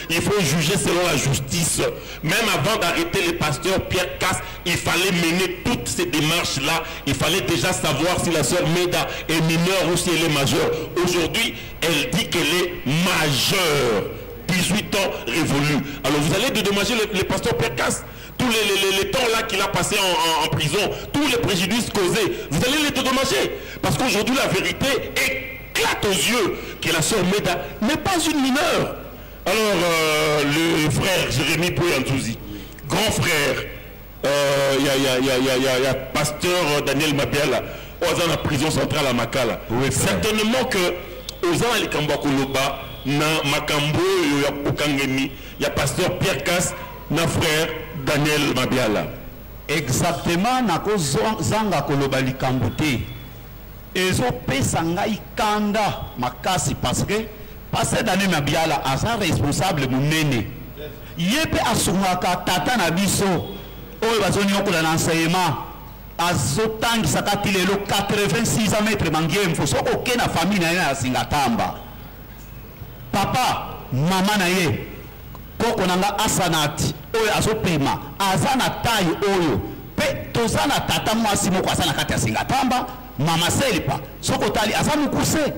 Il faut juger selon la justice. Même avant d'arrêter le pasteur Pierre Casse, il fallait mener toutes ces démarches-là. Il fallait déjà savoir si la sœur Meda est mineure ou si elle est majeure. Aujourd'hui, elle dit qu'elle est majeure. 18 ans révolus. Alors vous allez dédommager le pasteur Pierre Casse. Tous les temps là qu'il a passé en prison, tous les préjudices causés, vous allez les dédommager. Parce qu'aujourd'hui, la vérité éclate aux yeux que la sœur Meda n'est pas une mineure. Alors, le frère Jérémy Poyantouzi, grand frère, il y a pasteur Daniel Mabiala, dans la prison centrale à Makala. Oui, certainement que aux ans les Kambakoloba, na Makambo, il y a pasteur Pierre Casse, na frère Daniel Mabiala. Exactement, nako zanga koloba likambote. Ezo pesa ngai kanda makasi parce que pasteur Daniel Mabiala asa responsable munene. Yepe asungaka tata na biso oyo bazoni okola na enseignement azotangisa kati lelo 86 mètres mangiemfo soko ke na famille na ye na Singatamba. Papa mama na ye koko nanga asanati oyo azopema aza na taille oyo pe toza na tata mwasi moko aza na kati ya Singatamba mama selipa soko tali aza mukuse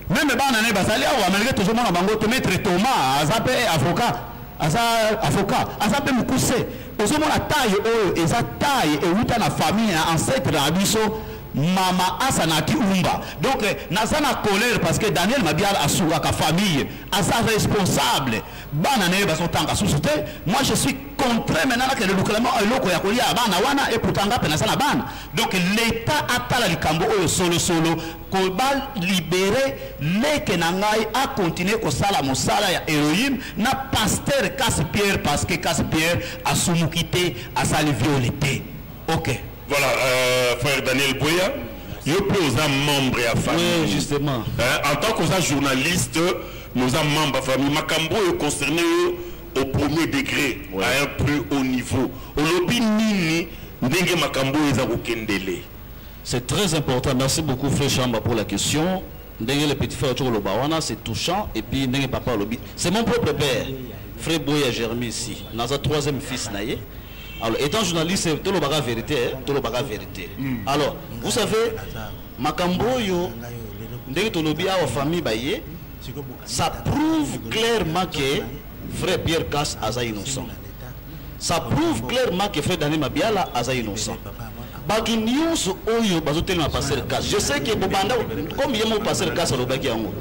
meme bana ne bazali awa malgré toujours mona bango te maître Thomas aza pe avocat aza pe mukuse ozomona taille oyo eza taille euta na famille na ancêtre na biso mama asanati umba donc naza na colère parce que Daniel Mabiala asungaka famille asa responsable bana ne bazotanga susu te. Moi je suis contraire maintenant que le lukalamu eloko ya kolia bana wana et pourtant ngapena sana bana donc l'état atala likambo oyo solo ko ba libérer leke na ngai a continuer ko sala mosala ya héroïne na pasteur Casse-Pierre parce que Casse-Pierre a soumukité a sali violité. OK. Voilà, frère Daniel Boya, il y a plusieurs membres à la famille. Oui, justement. En tant que journaliste, nous sommes membres de la famille. Makambo est concerné au premier degré, ouais, à un plus haut niveau. C'est très important. Merci beaucoup, frère Chamba, pour la question. Le petit frère c'est touchant. Et puis, papa, c'est mon propre père, frère Boya Jérémy ici. Dans un troisième fils, naïe. Alors, étant journaliste, c'est tout le bagage vérité, tout le bagage vérité. Alors, vous savez, Makambo yo, dès que tu as famille baye, ça prouve clairement que frère Pierre Casse est innocent. Ça prouve clairement que frère Daniel Mabiala est innocent. Baki news oyo bazotel ma passer Casse. Je sais que Bobanda comme il y a mon passer Casse au baki yango.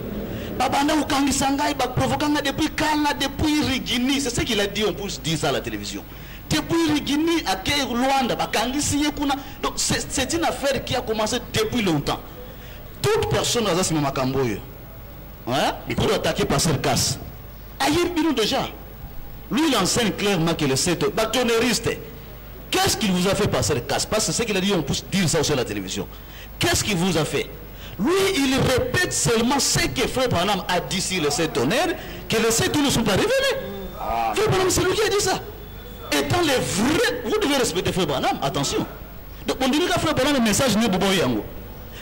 Babanda ukangisa ngai ba provokanga depuis Kanga depuis Rigini, c'est ce qu'il a dit, on peut dire ça à la télévision. Depuis Rigini à Luanda, donc c'est une affaire qui a commencé depuis longtemps. Toute personne a dit Makamboyo pour attaquer Passer Casse. Ailleurs, déjà, lui il enseigne clairement que le secteur bâtonnériste. Qu'est-ce qu'il vous a fait Passer Casse? Parce que c'est ce qu'il a dit, on peut dire ça sur la télévision. Qu'est-ce qu'il vous a fait? Lui, il répète seulement ce que Frère Branham a dit sur le secteur, que les secteurs ne sont pas révélés. Frère Branham, c'est lui qui a dit ça. Étant les vrais, vous devez respecter Frère Branham, attention. Donc on dirait que Frère Branham, le message n'est pas bon.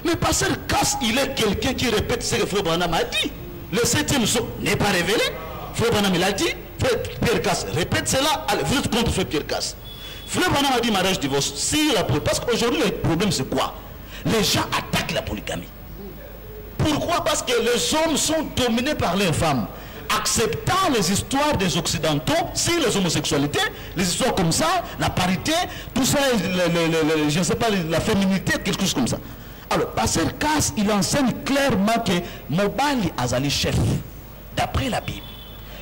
Mais Passer Casse, il est quelqu'un qui répète ce que Frère Branham a dit. Le septième saut n'est pas révélé. Frère Branham, il a dit, Frère Pierre Casse répète cela, allez, vous êtes contre Frère Pierre Casse. Frère Branham a dit mariage, divorce. Si la parce qu'aujourd'hui, le problème c'est quoi? Les gens attaquent la polygamie. Pourquoi? Parce que les hommes sont dominés par les femmes. Acceptant les histoires des Occidentaux, si les homosexualités, les histoires comme ça, la parité, tout ça, je ne sais pas, la féminité, quelque chose comme ça. Alors, Passer Casse, il enseigne clairement que Mobali Azali chef, d'après la Bible.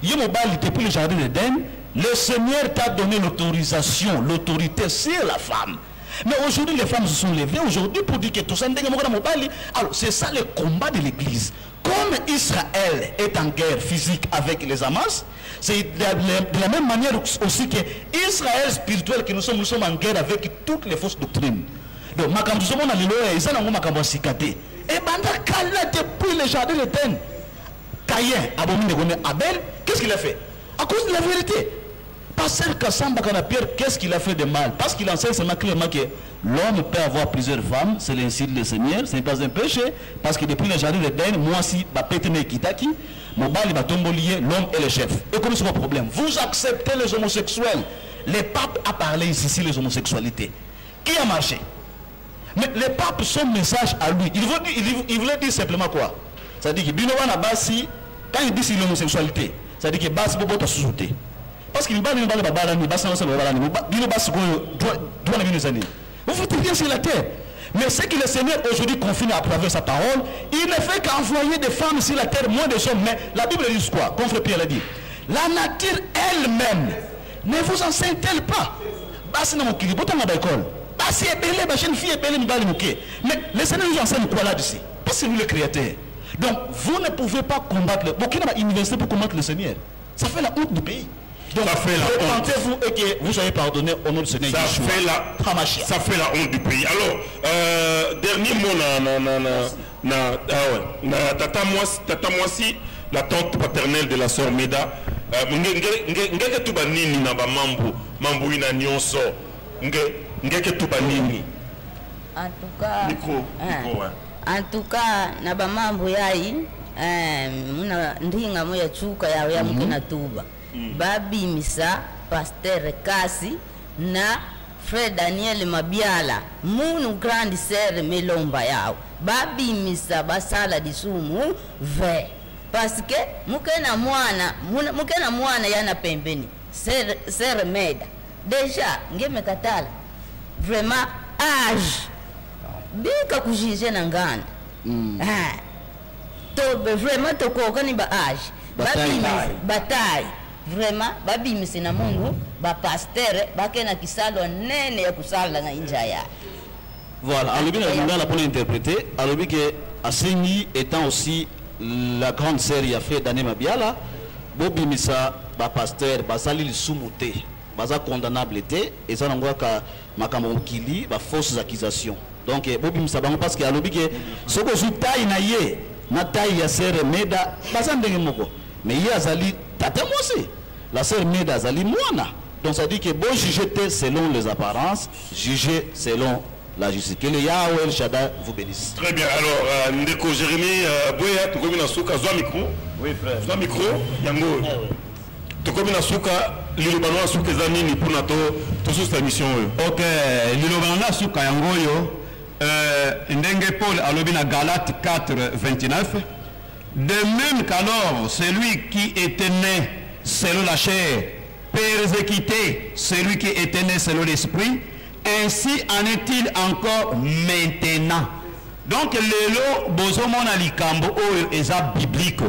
Mobali, depuis le jardin d'Éden, le Seigneur t'a donné l'autorisation, l'autorité sur la femme. Mais aujourd'hui, les femmes se sont levées aujourd'hui pour dire que tout ça, Mobali. Alors, c'est ça le combat de l'Église. Comme Israël est en guerre physique avec les Hamas, c'est de la même manière aussi que Israël spirituel que nous sommes en guerre avec toutes les fausses doctrines. Donc, Makambo Somona Lilo, ils ont Makambo Sikate. Et Banda Kala depuis le jardin d'Éden. Caïn, Abel, qu'est-ce qu'il a fait? À cause de la vérité. Passer Kassamba Pierre, qu'est-ce qu'il a fait de mal? Parce qu'il enseigne seulement clairement que l'homme peut avoir plusieurs femmes, c'est l'insigne du Seigneur, ce n'est pas un péché. Parce que depuis le jardin d'Éden, moi si Bapetene Kitaki, mon bali Batombolier, l'homme est le chef. Et comme c'est mon problème, vous acceptez les homosexuels. Le pape a parlé ici sur les homosexualités. Qui a marché? Mais le pape, son message à lui, il voulait dire simplement quoi? C'est-à-dire que Binowana Bassi, quand il dit sur l'homosexualité, c'est-à-dire que Bassi Bobo t'a sous-sauté. Parce qu'il va nous parler de Babalani, Bassi Babalani, Bino Bassi doit vous faites rien sur la terre. Mais ce que le Seigneur aujourd'hui confine à travers sa parole, il ne fait qu'envoyer des femmes sur la terre, moins des hommes. Mais la Bible dit quoi? Comme Frère Pierre l'a dit, La nature elle-même ne vous enseigne-t-elle pas? Basi na mokili, botanga ba école. Basi ebele, ba jeune fille ebele mibali moké. Mais le Seigneur nous enseigne quoi là-dessus? Parce que c'est lui le créateur. Donc vous ne pouvez pas combattre le... Bokina va université pour combattre le Seigneur. Ça fait la honte du pays. Donc repentez-vous et que vous soyez pardonné au nom du Seigneur. Ça fait la honte du pays. Alors, dernier mot tata Mwasi, la tante paternelle de la sœur Meda. Ngeke tuba nini na ba mambu ina nyonso. Ngeke tuba nini. En tout cas na ba mambu yai muna ndinga moya chuka yawe ya mkina tuba. Babi misa pasteur Kasi na Frère Daniel Mabiala munu grande sœur melomba yao babi misa basala disumu ve parce que mukena mwana yana pembeni sœur Meda déjà ngeme katala vraiment âge bika kujije na nganda to vraiment to ko ni ba âge babi bataille vraiment babi misina mungu ba pasteur bakena kisalo nene ya kusala na injaya. Voilà, Alobi na pour interpréter, Alobi que Asengi étant aussi la grande sœur ya fait Daniel Mabiala, bobi misa ba pasteur basali le sumuté, baza condamnable té et ça n'engwa ka makambo kili ba fausses accusations. Donc bobi misa bango parce que Alobi que soko zutai na ye na taille ya sœur Meda baza ndenge moko. Mais il y a Zali tata aussi. La sœur Meda Azali Mouana. Donc ça dit que bon juger selon les apparences, juger selon la justice. Que le Yahweh El Shaddai vous bénisse. Très bien. Alors, Ndeko Jérémy Boya, tu connais Nasuka, Zoa micro. Oui, frère. Zoa micro, Yango. Tu connais Nasuka, Lilobano Nasuka Zanini pour Nato, tout sur cette émission. Ok, Lilobano Nasuka Yango yo, Ndenge Paul Alobina Galate 4, 29. De même qu'alors, celui qui était né selon la chair, persécuté celui qui était né selon l'esprit, ainsi en est-il encore maintenant. Donc, le bozomona likambo oyo eza biblique.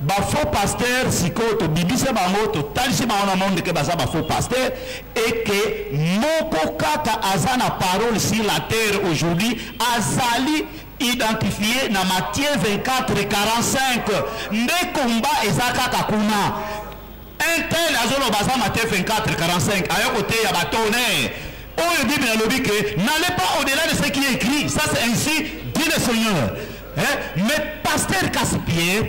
Ba faux pasteur sikoto bibisa bango to talisi bango na monde que baza ba faux pasteur et que moko kaka azana parole sur la terre aujourd'hui azali identifié dans Matthieu 24:45 nde komba ezaka kakuna un tel azolo baza Matthieu 24:45 ayo côté ya batonner oyo Bible na lobi que n'allez pas au-delà de ce qui est écrit, ça c'est ainsi dit le Seigneur, mais pasteur Casse-Pierre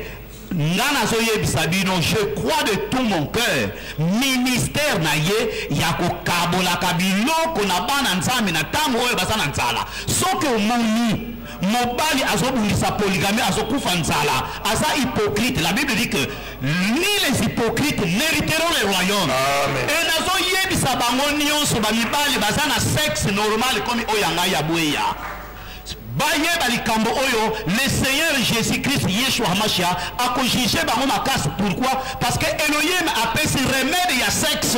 Nana Zoye Bisabino, je crois de tout mon cœur, ministère naye yako kabola kabilo konabana nzami na tango oyo basana nzala soki omoni mobali azobulisa polygamie azokufa nzala aza hypocrite. La Bible dit que ni les hypocrites n'hériteront le royaume. Et nazoyebisa bango nyonso bamibali baza na sexe normal comme oyanga ya bweya baye balikambo oyo le Seigneur Jésus-Christ Yeshua Hamashiach a corrigé bango makasi. Pourquoi? Parce que Elohim appelle ce remède ya sexe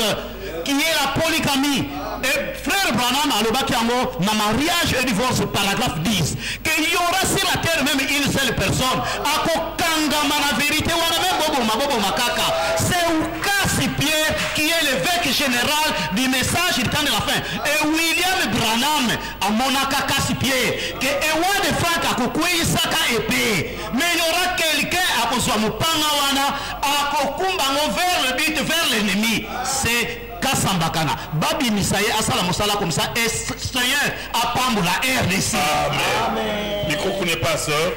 qui est la polygamie. Et frère Branham a lobaki yango na mariage et divorce paragraphe 10 qu'il y aura sur la terre même une seule personne akokangama na vérité wana même bobo makaka. C'est Casse-Pierre qui est l'évêque général du message du temps de la fin. Et William Branham a monaka Casse-Pierre que ewa de Franck akokwei saka épée. Mais il y aura quelqu'un à kozwa mupanga wana akokumba ngo vers le but, vers l'ennemi. C'est Kasambakana. Babi Misaye asala mosala comme ça et Seigneur apambo la RDC. Amen. Micro connaît pas sœur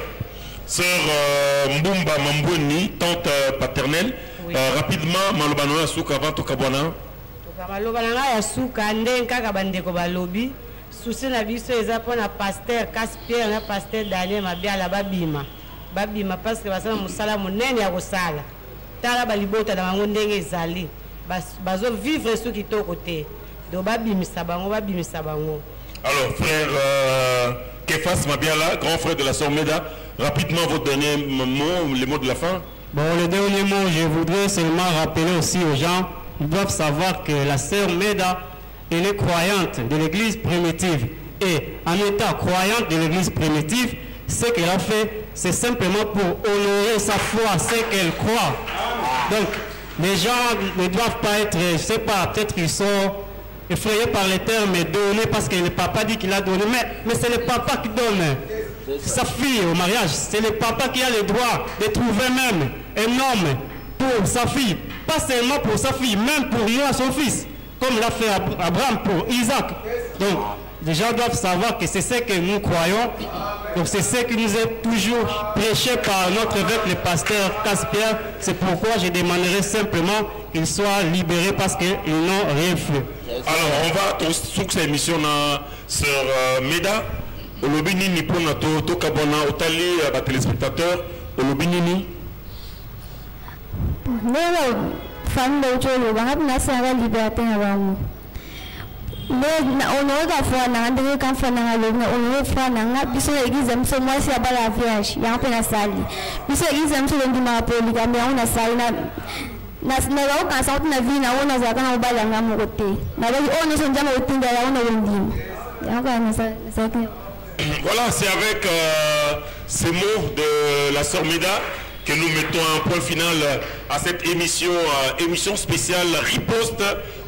Mbumba Mamboni, tante paternelle. Oui. Rapidement, malobano ya suka avant tokabwana. Malobana ya suka ndenge kaka bandeko balobi. Souci na biso eza pona pasteur Casse-Pierre na pasteur Daniel Mabiala babima parce que basala musala monene ya kosala tala balibota na bango ndenge ezali bazo vivre sur kitoko te do babimisa bango. Alors frère Kefas Mabiala, grand frère de la sœur Meda, rapidement votre dernier mot, les mots de la fin. Bon, le dernier mot, je voudrais seulement rappeler aussi aux gens, ils doivent savoir que la sœur Meda, elle est croyante de l'église primitive. Et en étant croyante de l'église primitive, ce qu'elle a fait, c'est simplement pour honorer sa foi, ce qu'elle croit. Donc, les gens ne doivent pas être, je ne sais pas, peut-être qu'ils sont effrayés par les termes donnés parce que le papa dit qu'il a donné. Mais c'est le papa qui donne sa fille au mariage. C'est le papa qui a le droit de trouver même un homme pour sa fille. Pas seulement pour sa fille, même pour moi, son fils. Comme l'a fait Abraham pour Isaac. Donc, les gens doivent savoir que c'est ce que nous croyons. Donc, c'est ce qui nous est toujours prêché par notre évêque, le pasteur Caspierre. C'est pourquoi je demanderai simplement qu'ils soient libérés parce qu'ils n'ont rien fait. Alors, on va sur cette émission sur Meda. Au lobby nini pour notre Tokabona, au tali, à téléspectateurs. Au lobby nini. Femme de Jolo, on a la liberté avant nous. On a fois n'anga quand on a le fois n'anga biso l'église amso moi c'est à la vierge y a un peu la salle biso l'église amso le ndima polygamie on a salle na quand ça on a vu na on a zaka na balanga mo côté na ba on ne sonja mo tinda la on a ndima voilà, c'est avec ces mots de la sœur Meda que nous mettons un point final à cette émission, émission spéciale riposte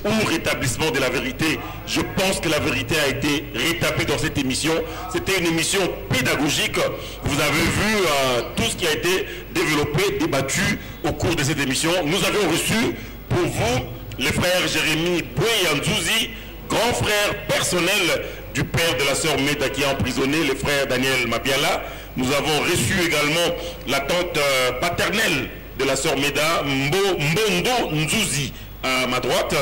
ou rétablissement de la vérité. Je pense que la vérité a été rétablie dans cette émission. C'était une émission pédagogique. Vous avez vu tout ce qui a été développé, débattu au cours de cette émission. Nous avions reçu pour vous le frère Jérémy Boué-Yanzouzi, grand frère personnel du père de la sœur Meda qui est emprisonné, le frère Daniel Mabiala. Nous avons reçu également la tante paternelle de la sœur Meda, Mbondo Nzouzi, à ma droite.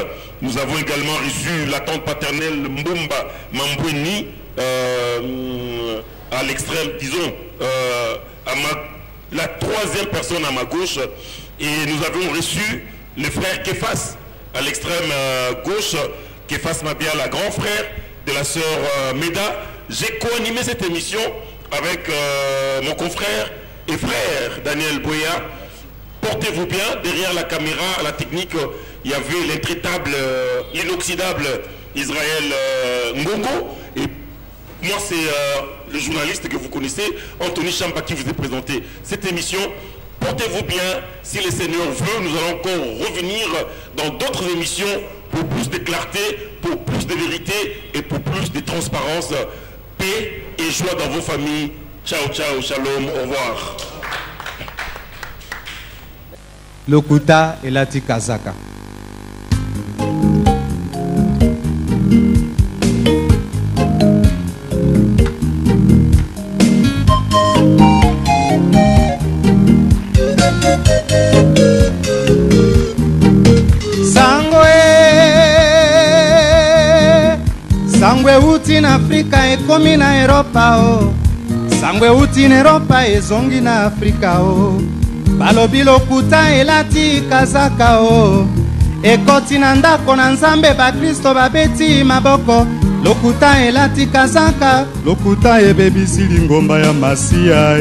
Nous avons également reçu la tante paternelle Mbomba Mambweni, à l'extrême, disons, la troisième personne à ma gauche. Et nous avons reçu le frère Kefas, à l'extrême gauche, Kefas Mabiala, grand frère de la sœur Meda. J'ai co-animé cette émission avec mon confrère et frère Daniel Boya. Portez-vous bien, derrière la caméra, à la technique, il y avait l'intraitable, l'inoxydable Israël Ngongo. Et moi, c'est le journaliste que vous connaissez, Anthony Chamba, qui vous est présenté cette émission. Portez-vous bien, si le Seigneur veut, nous allons encore revenir dans d'autres émissions pour plus de clarté, pour plus de vérité et pour plus de transparence. Paix et joie dans vos familles. Ciao, ciao, shalom, au revoir. Lokuta Elati Kazaka. Sangwe uti na Afrika ekomi na Europa o. Sangwe uti na Europa ezongi na Afrika o. Balobi lokuta elati kazaka o. Ekoti na ndako na Nzambe bakristo babeti maboko. Lokuta elati kazaka. Lokuta ebebisi lingomba ya Masia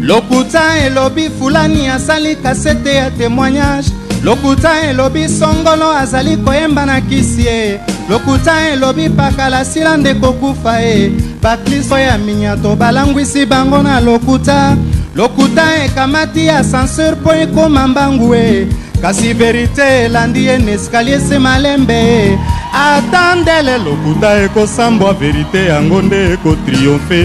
Lokuta elobi fulani asali kasete ya témoignage. Lokuta elobi songolo azali koyemba na kisie. Lokuta elobi pakala silande kokufa bakliso ya minyato balangwisi bango na lokuta. Lokuta ekamati ascenseur po ekoma mbangu kasi verite elandi en escalier se malembe. Atandele lokuta ekosambwa verite yango nde ekotriomphe.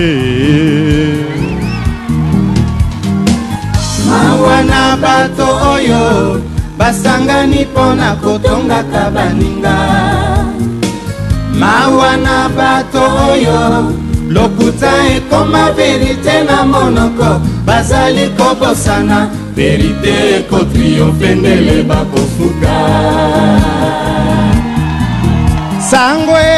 Mawana bato oyo basangani pona kotongaka baninga. Mawana bato oyo lokuta ekoma verite na monoko bazali kobosana verite ekotriomfe ndele bakofuka. Sangwe